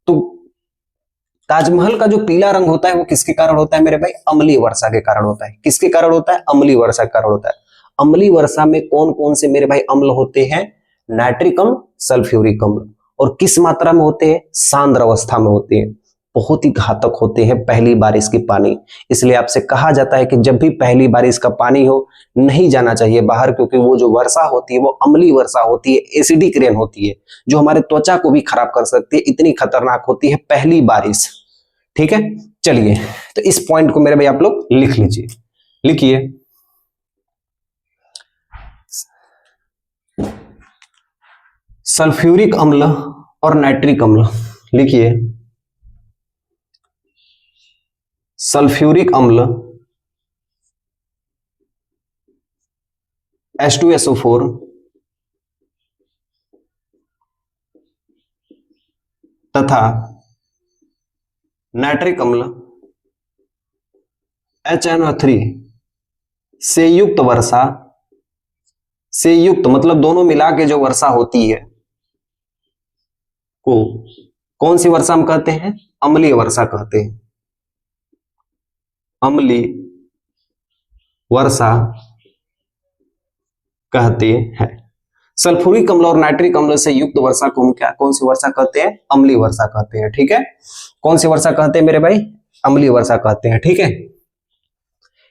तो ताजमहल का जो पीला रंग होता है वो किसके कारण होता है मेरे भाई? अम्लीय वर्षा के कारण होता है। किसके कारण होता है? अम्लीय वर्षा के कारण होता है। अम्लीय वर्षा में कौन कौन से मेरे भाई अम्ल होते हैं? नाइट्रिक अम्ल, सल्फ्यूरिक अम्ल। और किस मात्रा में होते हैं? सांद्र अवस्था में होते हैं। बहुत ही घातक होते हैं पहली बारिश के पानी। इसलिए आपसे कहा जाता है कि जब भी पहली बारिश का पानी हो, नहीं जाना चाहिए बाहर, क्योंकि वो जो वर्षा होती है वो अम्लीय वर्षा होती है, एसिडिक रेन होती है, जो हमारे त्वचा को भी खराब कर सकती है। इतनी खतरनाक होती है पहली बारिश। ठीक है, चलिए तो इस पॉइंट को मेरे भाई आप लोग लिख लीजिए। लिखिए, सल्फ्यूरिक अम्ल और नाइट्रिक अम्ल। लिखिए, सल्फ्यूरिक अम्ल H2SO4 तथा नाइट्रिक अम्ल HNO3 से युक्त वर्षा, से युक्त मतलब दोनों मिला के जो वर्षा होती है को कौन सी वर्षा हम कहते हैं? अम्लीय वर्षा कहते हैं। अम्लीय वर्षा कहते हैं। सल्फ्यूरिक अम्ल और नाइट्रिक अम्ल से युक्त वर्षा को हम क्या, कौन सी वर्षा कहते हैं? अम्लीय वर्षा कहते हैं। ठीक है, कौन सी वर्षा कहते हैं मेरे भाई? अम्लीय वर्षा कहते हैं। ठीक है,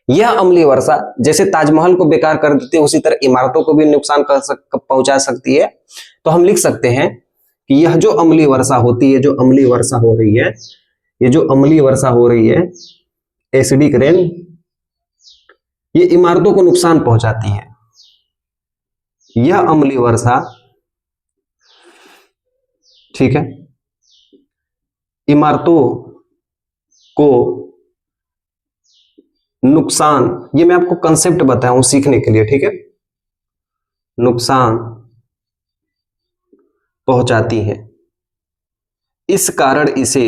यह अम्लीय वर्षा जैसे ताजमहल को बेकार कर देती है, उसी तरह इमारतों को भी नुकसान पहुंचा सकती है। तो हम लिख सकते हैं कि यह जो अम्लीय वर्षा होती है, जो अम्लीय वर्षा हो रही है, ये जो अम्लीय वर्षा हो रही है, एसिडिक रेन, ये इमारतों को नुकसान पहुंचाती है। यह अम्लीय वर्षा, ठीक है, इमारतों को नुकसान, ये मैं आपको कंसेप्ट बताया हूं सीखने के लिए। ठीक है, नुकसान पहुंचाती है। इस कारण इसे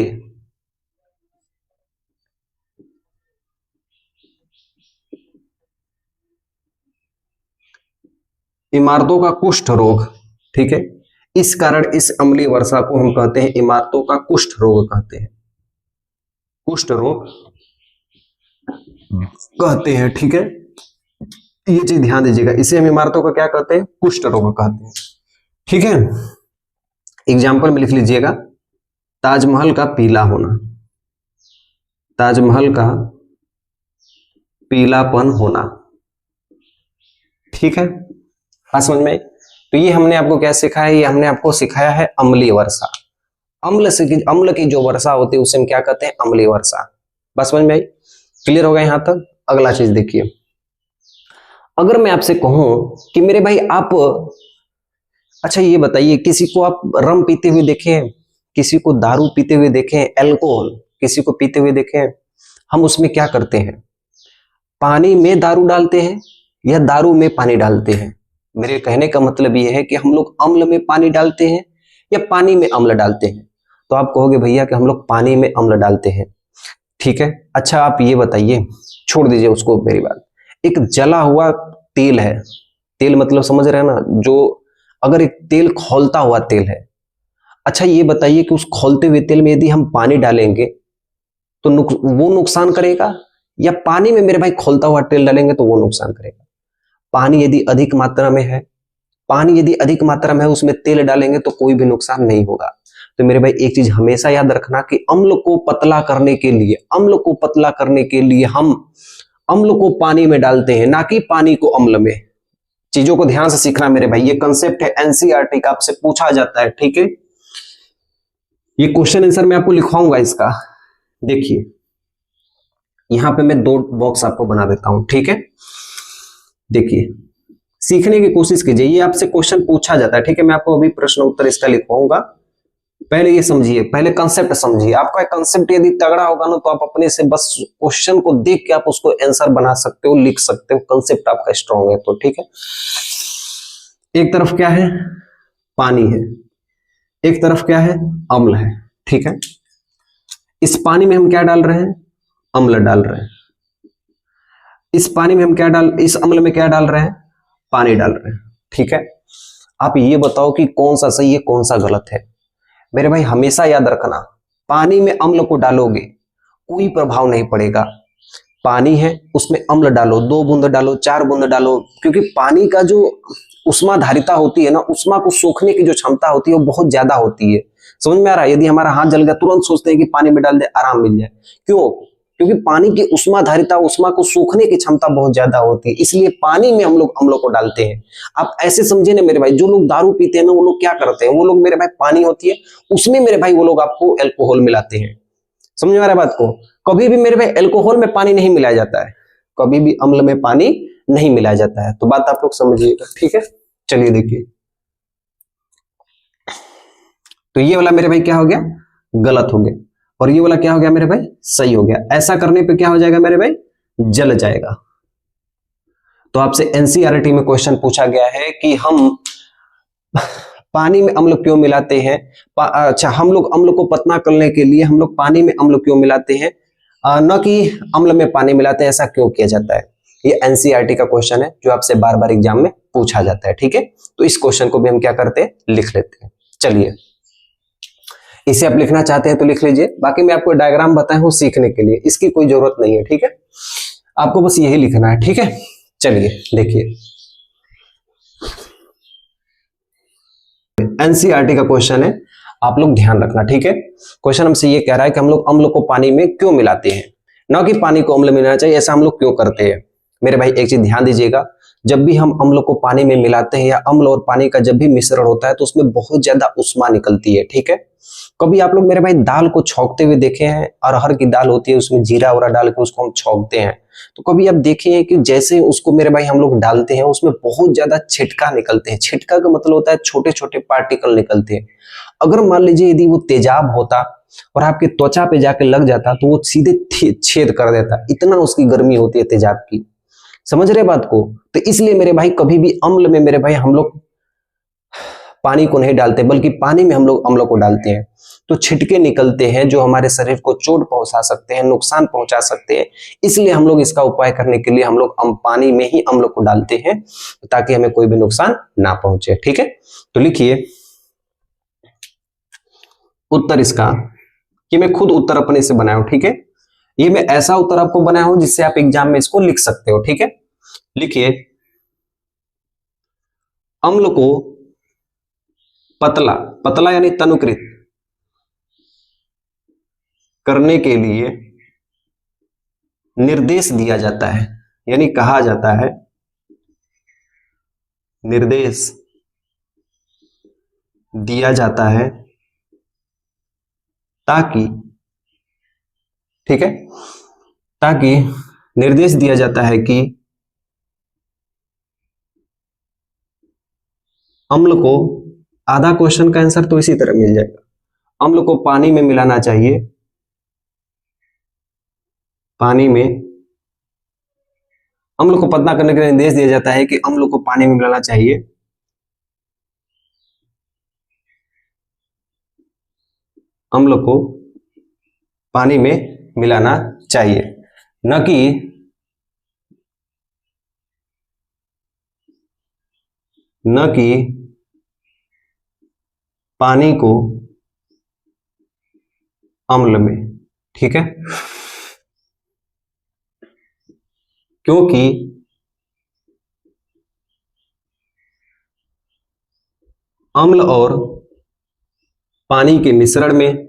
इमारतों का कुष्ठ रोग, ठीक है, इस कारण इस अम्लीय वर्षा को हम कहते हैं इमारतों का कुष्ठ रोग कहते हैं। कुष्ठ रोग कहते हैं। ठीक है, ये चीज ध्यान दीजिएगा, इसे हम इमारतों का क्या कहते हैं? कुष्ठ रोग कहते हैं। ठीक है, एग्जाम्पल में लिख लीजिएगा, ताजमहल का पीला होना, ताजमहल का पीलापन होना। ठीक है, समझ में? तो ये हमने आपको क्या सिखाया? ये हमने आपको सिखाया है अम्लीय वर्षा। अम्ल की जो वर्षा होती है उसे हम क्या कहते हैं? अम्लीय वर्षा। बस समझ में आई? क्लियर हो गया यहां तक? अगला चीज देखिए, अगर मैं आपसे कहूं कि मेरे भाई आप अच्छा ये बताइए, किसी को आप रम पीते हुए देखे हैं, किसी को दारू पीते हुए देखे हैं, अल्कोहल किसी को पीते हुए देखे हैं? हम उसमें क्या करते हैं, पानी में दारू डालते हैं या दारू में पानी डालते हैं? मेरे कहने का मतलब ये है कि हम लोग अम्ल में पानी डालते हैं या पानी में अम्ल डालते हैं। तो आप कहोगे भैया कि हम लोग पानी में अम्ल डालते हैं, ठीक है। अच्छा आप ये बताइए, छोड़ दीजिए उसको मेरी बात, एक जला हुआ तेल है, तेल मतलब समझ रहे हैं ना, जो अगर एक तेल खौलता हुआ तेल है, अच्छा ये बताइए कि उस खौलते हुए तेल में यदि हम पानी डालेंगे तो वो नुकसान करेगा, या पानी में मेरे भाई खौलता हुआ तेल डालेंगे तो वो नुकसान करेगा? पानी यदि अधिक मात्रा में है, पानी यदि अधिक मात्रा में है उसमें तेल डालेंगे तो कोई भी नुकसान नहीं होगा। तो मेरे भाई एक चीज हमेशा याद रखना कि अम्ल को पतला करने के लिए, अम्ल को पतला करने के लिए हम अम्ल को पानी में डालते हैं, ना कि पानी को अम्ल में। चीजों को ध्यान से सीखना मेरे भाई, ये कंसेप्ट है एनसीईआरटी का, आपसे पूछा जाता है, ठीक है। ये क्वेश्चन आंसर मैं आपको लिखवाऊंगा इसका, देखिए यहां पे मैं 2 बॉक्स आपको बना देता हूं, ठीक है। देखिए सीखने की कोशिश कीजिए, ये आपसे क्वेश्चन पूछा जाता है, ठीक है। मैं आपको अभी प्रश्न उत्तर इसका लिखवाऊंगा, पहले ये समझिए, पहले कंसेप्ट समझिए। आपका कंसेप्ट यदि तगड़ा होगा ना तो आप अपने से बस क्वेश्चन को देख के आप उसको आंसर बना सकते हो, लिख सकते हो, कंसेप्ट आपका स्ट्रांग है तो, ठीक है। एक तरफ क्या है, पानी है, एक तरफ क्या है, अम्ल है, ठीक है। इस पानी में हम क्या डाल रहे हैं, अम्ल डाल रहे हैं। इस पानी में हम क्या डाल, इस अम्ल में क्या डाल रहे हैं, पानी डाल रहे हैं, ठीक है। आप ये बताओ कि कौन सा सही है कौन सा गलत है। मेरे भाई हमेशा याद रखना, पानी में अम्ल को डालोगे कोई प्रभाव नहीं पड़ेगा। पानी है उसमें अम्ल डालो, 2 बूंद डालो, 4 बूंद डालो, क्योंकि पानी का जो उष्मा धारिता होती है ना, उष्मा को सोखने की जो क्षमता होती है वो बहुत ज्यादा होती है। समझ में आ रहा है? यदि हमारा हाथ जल गया तुरंत सोचते हैं कि पानी में डाल दे आराम मिल जाए, क्यों? क्योंकि पानी की उष्मा धारिता, उष्मा को सोखने की क्षमता बहुत ज्यादा होती है, इसलिए पानी में हम लोग अम्लों को डालते हैं। आप ऐसे समझे ना मेरे भाई, जो लोग दारू पीते हैं ना वो लोग क्या करते हैं, वो लोग मेरे भाई पानी होती है उसमें मेरे भाई वो लोग आपको अल्कोहल मिलाते हैं। समझ में आ रहा है बात को? कभी भी मेरे भाई अल्कोहल में पानी नहीं मिलाया जाता है, कभी भी अम्ल में पानी नहीं मिलाया जाता है। तो बात आप लोग समझिएगा, ठीक है। चलिए देखिए, तो ये वाला मेरे भाई क्या हो गया, गलत हो गया, और ये वाला क्या हो गया मेरे भाई, सही हो गया। ऐसा करने पे क्या हो जाएगा मेरे भाई, जल जाएगा। तो आपसे एनसीईआरटी में क्वेश्चन पूछा गया है कि हम पानी में अम्ल क्यों मिलाते हैं, अच्छा हम लोग अम्ल को पतला करने के लिए हम लोग पानी में अम्ल क्यों मिलाते हैं, न कि अम्ल में पानी मिलाते हैं, ऐसा क्यों किया जाता है? ये एनसीईआरटी का क्वेश्चन है जो आपसे बार बार एग्जाम में पूछा जाता है, ठीक है। तो इस क्वेश्चन को भी हम क्या करते हैं, लिख लेते हैं। चलिए इसे आप लिखना चाहते हैं तो लिख लीजिए, बाकी मैं आपको डायग्राम बताया हूं सीखने के लिए, इसकी कोई जरूरत नहीं है, ठीक है। आपको बस यही लिखना है, ठीक है। चलिए देखिए, एनसीईआरटी का क्वेश्चन है, आप लोग ध्यान रखना, ठीक है। क्वेश्चन हमसे ये कह रहा है कि हम लोग अम्ल को पानी में क्यों मिलाते हैं, ना कि पानी को अम्ल में मिलाना चाहिए, ऐसा हम लोग क्यों करते हैं। मेरे भाई एक चीज ध्यान दीजिएगा, जब भी हम अम्ल को पानी में मिलाते हैं या अम्ल और पानी का जब भी मिश्रण होता है तो उसमें बहुत ज्यादा उष्मा निकलती है, ठीक है। कभी आप लोग मेरे भाई दाल को छौंकते हुए देखे हैं, अरहर की दाल होती है उसमें जीरा उरा डाल के उसको हम छौंकते हैं, तो कभी आप देखे हैं कि जैसे उसको मेरे भाई हम लोग डालते हैं उसमें बहुत ज्यादा छिटका निकलते हैं। छिटका का मतलब होता है छोटे छोटे पार्टिकल निकलते हैं। अगर मान लीजिए यदि वो तेजाब होता और आपके त्वचा पे जाके लग जाता तो वो सीधे छेद कर देता, इतना उसकी गर्मी होती है तेजाब की। समझ रहे बात को? तो इसलिए मेरे भाई कभी भी अम्ल में मेरे भाई हम लोग पानी को नहीं डालते, बल्कि पानी में हम लोग अम्ल को डालते हैं। तो छिटके निकलते हैं जो हमारे शरीर को चोट पहुंचा सकते हैं, नुकसान पहुंचा सकते हैं, इसलिए हम लोग इसका उपाय करने के लिए हम लोग पानी में ही अम्ल को डालते हैं ताकि हमें कोई भी नुकसान ना पहुंचे, ठीक है। तो लिखिए उत्तर इसका, कि मैं खुद उत्तर अपने से बनाया हूं, ठीक है। ये मैं ऐसा उत्तर आपको बनाया हूं जिससे आप एग्जाम में इसको लिख सकते हो, ठीक है। लिखिए अम्ल को पतला, पतला यानी तनुकृत करने के लिए निर्देश दिया जाता है, यानी कहा जाता है, निर्देश दिया जाता है ताकि, ठीक है, ताकि निर्देश दिया जाता है कि अम्ल को आधा क्वेश्चन का आंसर तो इसी तरह मिल जाएगा। अम्ल को पानी में मिलाना चाहिए, पानी में अम्ल को पतला करने के लिए निर्देश दिया जाता है कि अम्ल को पानी में मिलाना चाहिए, अम्ल को पानी में मिलाना चाहिए, न कि पानी को अम्ल में। ठीक है, क्योंकि अम्ल और पानी के मिश्रण में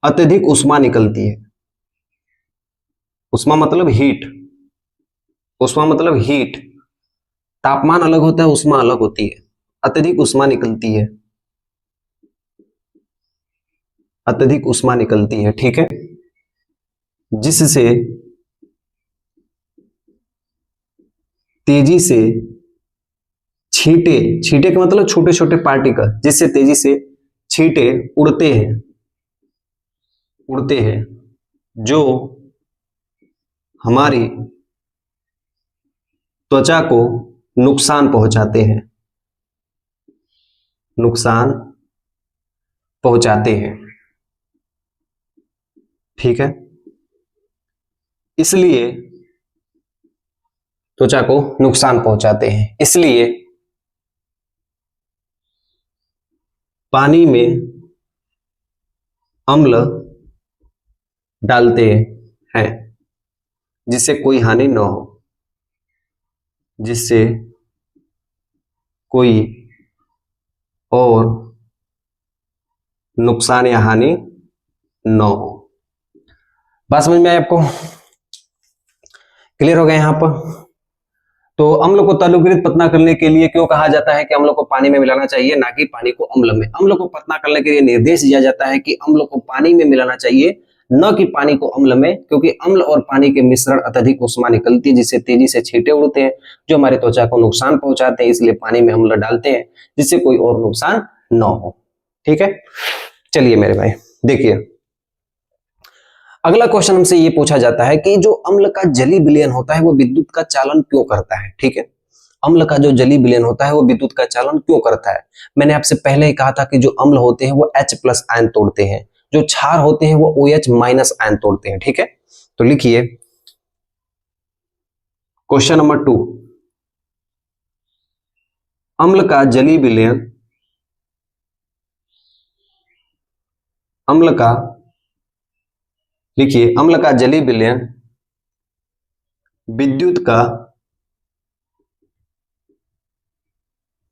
अत्यधिक ऊष्मा निकलती है। ऊष्मा मतलब हीट, ऊष्मा मतलब हीट। तापमान अलग होता है, ऊष्मा अलग होती है। अत्यधिक ऊष्मा निकलती है, अत्यधिक ऊष्मा निकलती है। ठीक है, जिससे तेजी से छींटे, छींटे का मतलब छोटे छोटे पार्टिकल, जिससे तेजी से छींटे उड़ते हैं, उड़ते हैं, जो हमारी त्वचा को नुकसान पहुंचाते हैं, नुकसान पहुंचाते हैं। ठीक है, इसलिए त्वचा को नुकसान पहुंचाते हैं, इसलिए पानी में अम्ल डालते हैं, जिससे कोई हानि न हो, जिससे कोई और नुकसान या हानि न हो। बात समझ में आए आपको? क्लियर हो गया यहां पर? तो अम्ल को तरलीकृत पतला करने के लिए क्यों कहा जाता है कि अम्ल को पानी में मिलाना चाहिए, ना कि पानी को अम्ल में? अम्ल को पतला करने के लिए निर्देश दिया जाता है कि अम्ल को पानी में मिलाना चाहिए, न कि पानी को अम्ल में, क्योंकि अम्ल और पानी के मिश्रण अत्यधिक ऊष्मा निकलती है, जिससे तेजी से छींटे उड़ते हैं, जो हमारी त्वचा को नुकसान पहुंचाते हैं। इसलिए पानी में अम्ल डालते हैं, जिससे कोई और नुकसान न हो। ठीक है, चलिए मेरे भाई देखिए, अगला क्वेश्चन हमसे ये पूछा जाता है कि जो अम्ल का जलीय विलयन होता है वो विद्युत का चालन क्यों करता है? ठीक है, अम्ल का जो जलीय विलयन होता है वो विद्युत का चालन क्यों करता है? मैंने आपसे पहले ही कहा था कि जो अम्ल होते हैं वो H+ आयन तोड़ते हैं, जो क्षार होते हैं वो OH- आयन तोड़ते हैं। ठीक है, तो लिखिए क्वेश्चन नंबर 2, अम्ल का जलीय विलयन, अम्ल का, लिखिए अम्ल का जलीय विलयन विद्युत का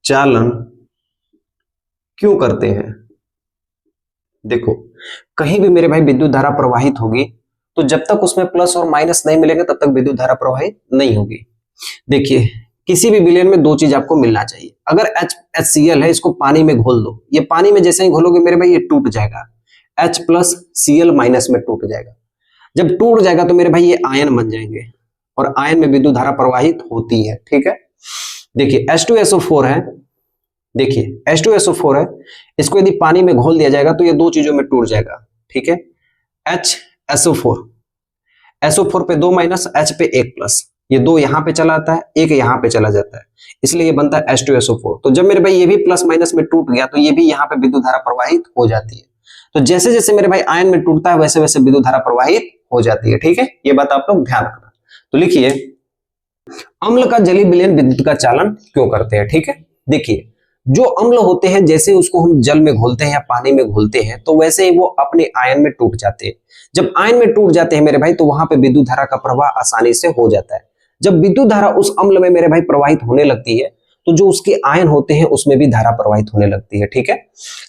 चालन क्यों करते हैं? देखो, कहीं भी मेरे भाई विद्युत धारा प्रवाहित होगी तो जब तक उसमें प्लस और माइनस नहीं मिलेंगे तब तक विद्युत धारा प्रवाहित नहीं होगी। देखिए, किसी भी विलयन में दो चीज आपको मिलना चाहिए। अगर HCl है, इसको पानी में घोल दो, ये पानी में जैसे ही घोलोगे मेरे भाई ये टूट जाएगा, H+Cl- में टूट जाएगा। जब टूट जाएगा तो मेरे भाई ये आयन बन जाएंगे, और आयन में विद्युत धारा प्रवाहित होती है। ठीक है, देखिए H2SO4 है, देखिए H2SO4 है, इसको यदि पानी में घोल दिया जाएगा तो ये दो चीजों में टूट जाएगा। ठीक है, HSO4, SO4 पे 2 माइनस, H पे 1 प्लस, ये दो यहां पे चला आता है, एक यहां पे चला जाता है, इसलिए ये बनता है H2SO4। तो जब मेरे भाई ये भी प्लस माइनस में टूट गया तो ये भी यहाँ पे विद्युत धारा प्रवाहित हो जाती है। तो जैसे जैसे मेरे भाई आयन में टूटता है वैसे वैसे विद्युत धारा प्रवाहित हो जाती है। ठीक है, ये बात आप लोग ध्यान रखना। तो लिखिए अम्ल का जलीय विलयन विद्युत का चालन क्यों करते हैं? ठीक है, देखिए जो अम्ल होते हैं जैसे उसको हम जल में घोलते हैं या पानी में घोलते हैं तो वैसे ही वो अपने आयन में टूट जाते हैं। जब आयन में टूट जाते हैं मेरे भाई तो वहां पे विद्युत धारा का प्रवाह आसानी से हो जाता है। जब विद्युत धारा उस अम्ल में मेरे भाई प्रवाहित होने लगती है तो जो उसके आयन होते हैं उसमें भी धारा प्रवाहित होने लगती है। ठीक है,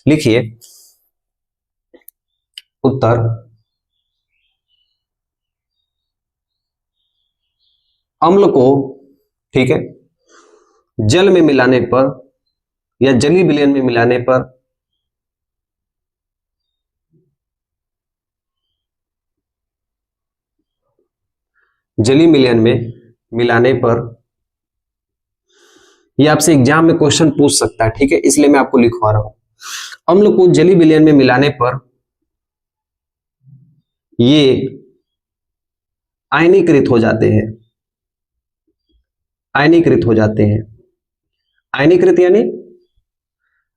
लिखिए उत्तर अम्ल को, ठीक है, जल में मिलाने पर या जलीय विलयन में मिलाने पर जली मिलियन में मिलाने पर, ये आपसे एग्जाम में क्वेश्चन पूछ सकता है, ठीक है, इसलिए मैं आपको लिखवा रहा हूं। अम्ल को जली विलयन में मिलाने पर ये आयनीकृत हो जाते हैं। आयनीकृत हो जाते हैं। आयनीकृत यानी,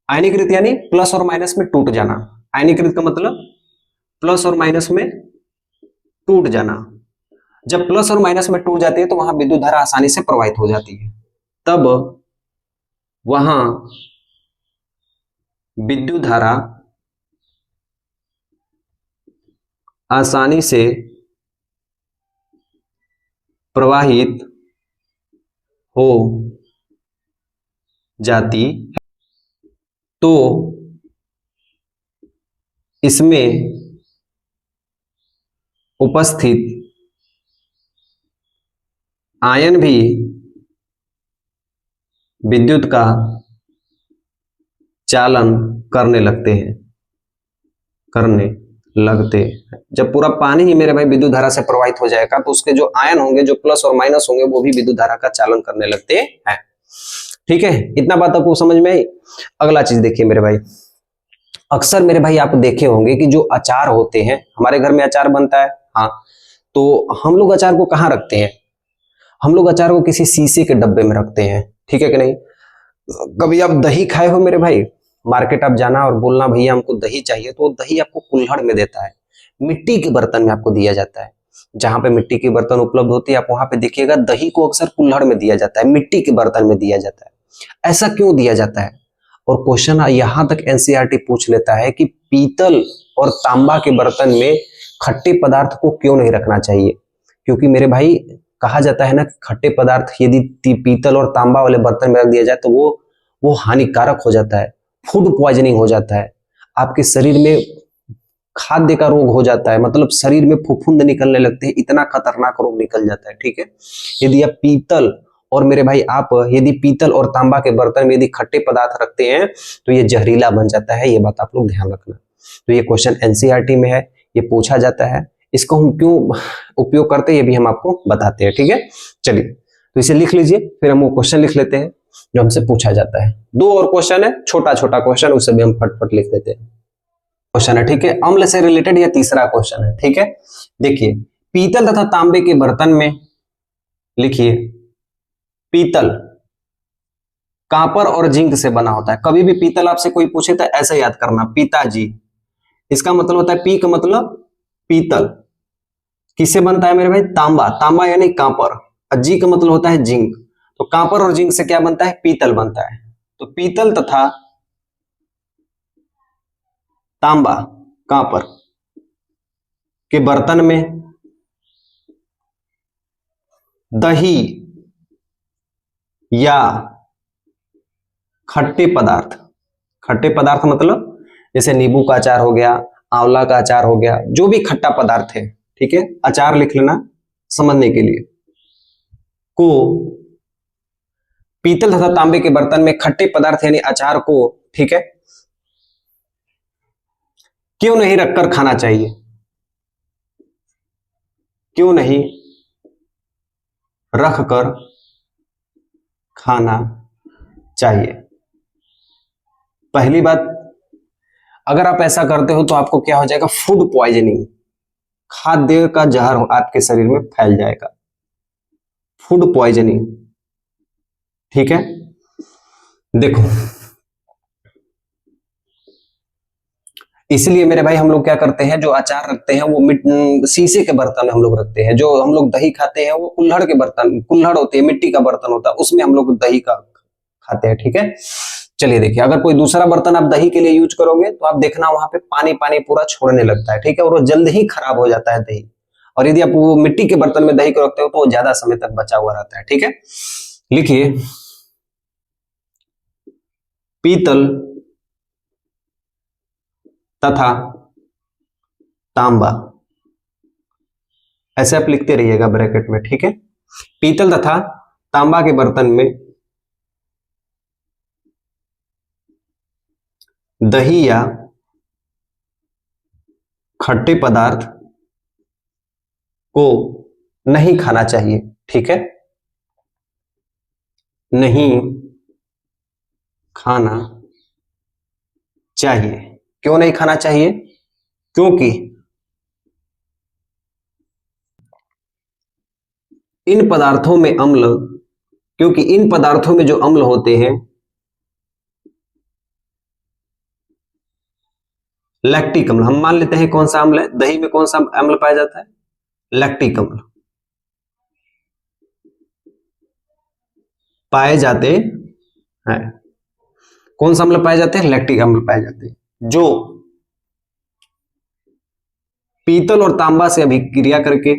आयनीकृत यानी प्लस और माइनस में टूट जाना। आयनीकृत का मतलब प्लस और माइनस में टूट जाना। जब प्लस और माइनस में टूट जाती है तो वहां विद्युत धारा आसानी से प्रवाहित हो जाती है, तब वहां विद्युत धारा आसानी से प्रवाहित हो जाती है। तो इसमें उपस्थित आयन भी विद्युत का चालन करने लगते हैं, करने लगते हैं। जब पूरा पानी ही मेरे भाई विद्युत धारा से प्रवाहित हो जाएगा तो उसके जो आयन होंगे, जो प्लस और माइनस होंगे, वो भी विद्युत धारा का चालन करने लगते हैं। ठीक है, इतना बात आपको समझ में आई। अगला चीज देखिए मेरे भाई, अक्सर मेरे भाई आप देखे होंगे कि जो अचार होते हैं, हमारे घर में अचार बनता है, हाँ, तो हम लोग अचार को कहाँ रखते हैं? हम लोग अचार को किसी शीशे के डब्बे में रखते हैं, ठीक है कि नहीं? कभी आप दही खाए हो मेरे भाई? मार्केट आप जाना और बोलना भैया हमको दही चाहिए, तो दही आपको कुल्हड़ में देता है, मिट्टी के बर्तन में आपको दिया जाता है। जहां पे मिट्टी के बर्तन उपलब्ध होती है, आप वहां पे देखिएगा दही को अक्सर कुल्हड़ में दिया जाता है, मिट्टी के बर्तन में दिया जाता है। ऐसा क्यों दिया जाता है? और क्वेश्चन यहां तक एनसीईआरटी पूछ लेता है कि पीतल और तांबा के बर्तन में खट्टे पदार्थ को क्यों नहीं रखना चाहिए? क्योंकि मेरे भाई कहा जाता है ना, खट्टे पदार्थ यदि पीतल और तांबा वाले बर्तन में रख दिया जाए तो वो हानिकारक हो जाता है, फूड पॉइजनिंग हो जाता है, आपके शरीर में खाद्य का रोग हो जाता है, मतलब शरीर में फफूंद निकलने लगते हैं, इतना खतरनाक रोग निकल जाता है। ठीक है, यदि आप पीतल और मेरे भाई आप यदि पीतल और तांबा के बर्तन में यदि खट्टे पदार्थ रखते हैं तो ये जहरीला बन जाता है, ये बात आप लोग ध्यान रखना। तो ये क्वेश्चन एनसीईआरटी में है, ये पूछा जाता है, इसको हम क्यों उपयोग करते हैं ये भी हम आपको बताते हैं। ठीक है, चलिए तो इसे लिख लीजिए, फिर हम वो क्वेश्चन लिख लेते हैं जो हमसे पूछा जाता है। दो और क्वेश्चन है, छोटा छोटा क्वेश्चन, उसे भी हम फटफट लिख देते हैं। क्वेश्चन है, ठीक है, अम्ल से रिलेटेड यह तीसरा क्वेश्चन है। ठीक है, देखिए, पीतल तथा तांबे के बर्तन में, लिखिए, पीतल कॉपर और जिंक से बना होता है। कभी भी पीतल आपसे कोई पूछे तो ऐसे याद करना, पिताजी, इसका मतलब होता है पी का मतलब पीतल, किससे बनता है मेरे भाई? तांबा, तांबा यानी कॉपर, और जी का मतलब होता है जिंक, तो कॉपर और जिंक से क्या बनता है? पीतल बनता है। तो पीतल तथा तांबा, कॉपर के बर्तन में दही या खट्टे पदार्थ, खट्टे पदार्थ मतलब जैसे नींबू का अचार हो गया, आंवला का अचार हो गया, जो भी खट्टा पदार्थ है, ठीक है, अचार लिख लेना समझने के लिए, को पीतल तथा तांबे के बर्तन में खट्टे पदार्थ यानी अचार को, ठीक है, क्यों नहीं रखकर खाना चाहिए? क्यों नहीं रखकर खाना चाहिए? पहली बात, अगर आप ऐसा करते हो तो आपको क्या हो जाएगा? फूड पॉइजनिंग, खाद्य का जहर आपके शरीर में फैल जाएगा, फूड पॉइजनिंग। ठीक है, देखो, इसलिए मेरे भाई हम लोग क्या करते हैं, जो अचार रखते हैं वो शीशे के बर्तन में हम लोग रखते हैं। जो हम लोग दही खाते हैं वो कुल्हड़ के बर्तन, कुल्हड़ होती है, मिट्टी का बर्तन होता है, उसमें हम लोग दही का खाते हैं। ठीक है, चलिए देखिए, अगर कोई दूसरा बर्तन आप दही के लिए यूज करोगे तो आप देखना वहां पे पानी पानी पूरा छोड़ने लगता है, ठीक है, और वो जल्द ही खराब हो जाता है दही। और यदि आप वो मिट्टी के बर्तन में दही को रखते हो तो वो ज्यादा समय तक बचा हुआ रहता है। ठीक है, लिखिए, पीतल तथा तांबा, ऐसे आप लिखते रहिएगा ब्रैकेट में। ठीक है, पीतल तथा तांबा के बर्तन में दही या खट्टे पदार्थ को नहीं खाना चाहिए। ठीक है, नहीं खाना चाहिए। क्यों नहीं खाना चाहिए? क्योंकि इन पदार्थों में अम्ल, क्योंकि इन पदार्थों में जो अम्ल होते हैं, लैक्टिक अम्ल, हम मान लेते हैं कौन सा अम्ल है, दही में कौन सा अम्ल पाया जाता है? लैक्टिक अम्ल पाए जाते हैं। कौन सा अम्ल पाए जाते हैं? लैक्टिक अम्ल पाए जाते हैं, जो पीतल और तांबा से अभिक्रिया करके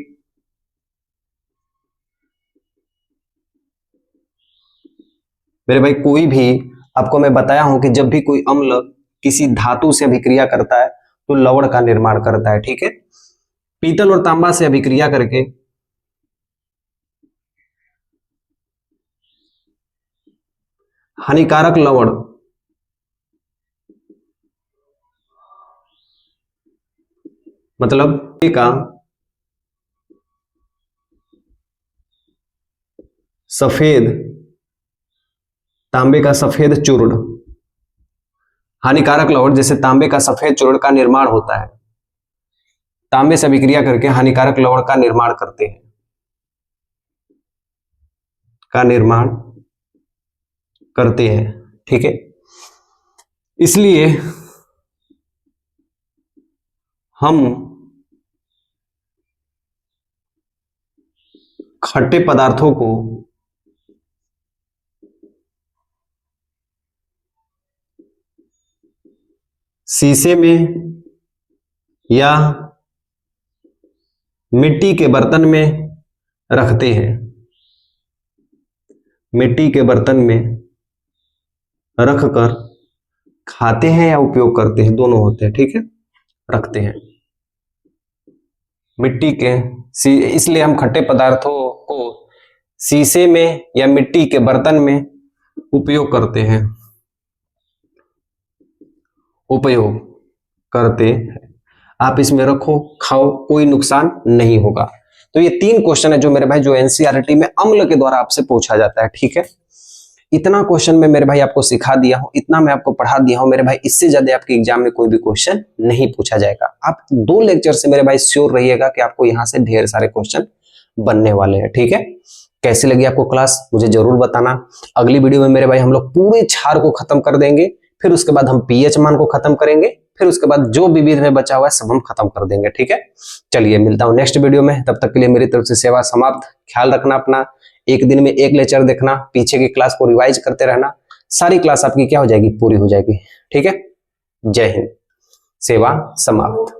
मेरे भाई, कोई भी, आपको मैं बताया हूं कि जब भी कोई अम्ल किसी धातु से अभिक्रिया करता है तो लवण का निर्माण करता है। ठीक है, पीतल और तांबा से अभिक्रिया करके हानिकारक लवण मतलब का सफेद, तांबे का सफेद चूर्ण, हानिकारक लवण जैसे तांबे का सफेद चूर्ण का निर्माण होता है, तांबे से अभिक्रिया करके हानिकारक लवण का निर्माण करते हैं, का निर्माण करते हैं। ठीक है, इसलिए हम खट्टे पदार्थों को शीशे में या मिट्टी के बर्तन में रखते हैं, मिट्टी के बर्तन में रखकर खाते हैं या उपयोग करते हैं, दोनों होते हैं। ठीक है, रखते हैं मिट्टी के, इसलिए हम खट्टे पदार्थों को शीशे में या मिट्टी के बर्तन में उपयोग करते हैं, उपयोग करते हैं। आप इसमें रखो, खाओ, कोई नुकसान नहीं होगा। तो ये 3 क्वेश्चन है जो मेरे भाई, जो एनसीईआरटी में अम्ल के द्वारा आपसे पूछा जाता है। ठीक है, इतना क्वेश्चन में मेरे भाई आपको सिखा दिया हूं, इतना मैं आपको पढ़ा दिया हूं मेरे भाई, इससे ज्यादा आपके एग्जाम में कोई भी क्वेश्चन नहीं पूछा जाएगा। आप 2 लेक्चर से मेरे भाई श्योर रहिएगा कि आपको यहां से ढेर सारे क्वेश्चन बनने वाले हैं। ठीक है, कैसी लगी आपको क्लास मुझे जरूर बताना। अगली वीडियो में मेरे भाई हम लोग पूरे क्षार को खत्म कर देंगे, फिर उसके बाद हम पीएच मान को खत्म करेंगे, फिर उसके बाद जो विविध में बचा हुआ है सब हम खत्म कर देंगे। ठीक है, चलिए मिलता हूं नेक्स्ट वीडियो में, तब तक के लिए मेरी तरफ से सेवा समाप्त। ख्याल रखना अपना, एक दिन में 1 लेक्चर देखना, पीछे की क्लास को रिवाइज करते रहना, सारी क्लास आपकी क्या हो जाएगी? पूरी हो जाएगी। ठीक है, जय हिंद, सेवा समाप्त।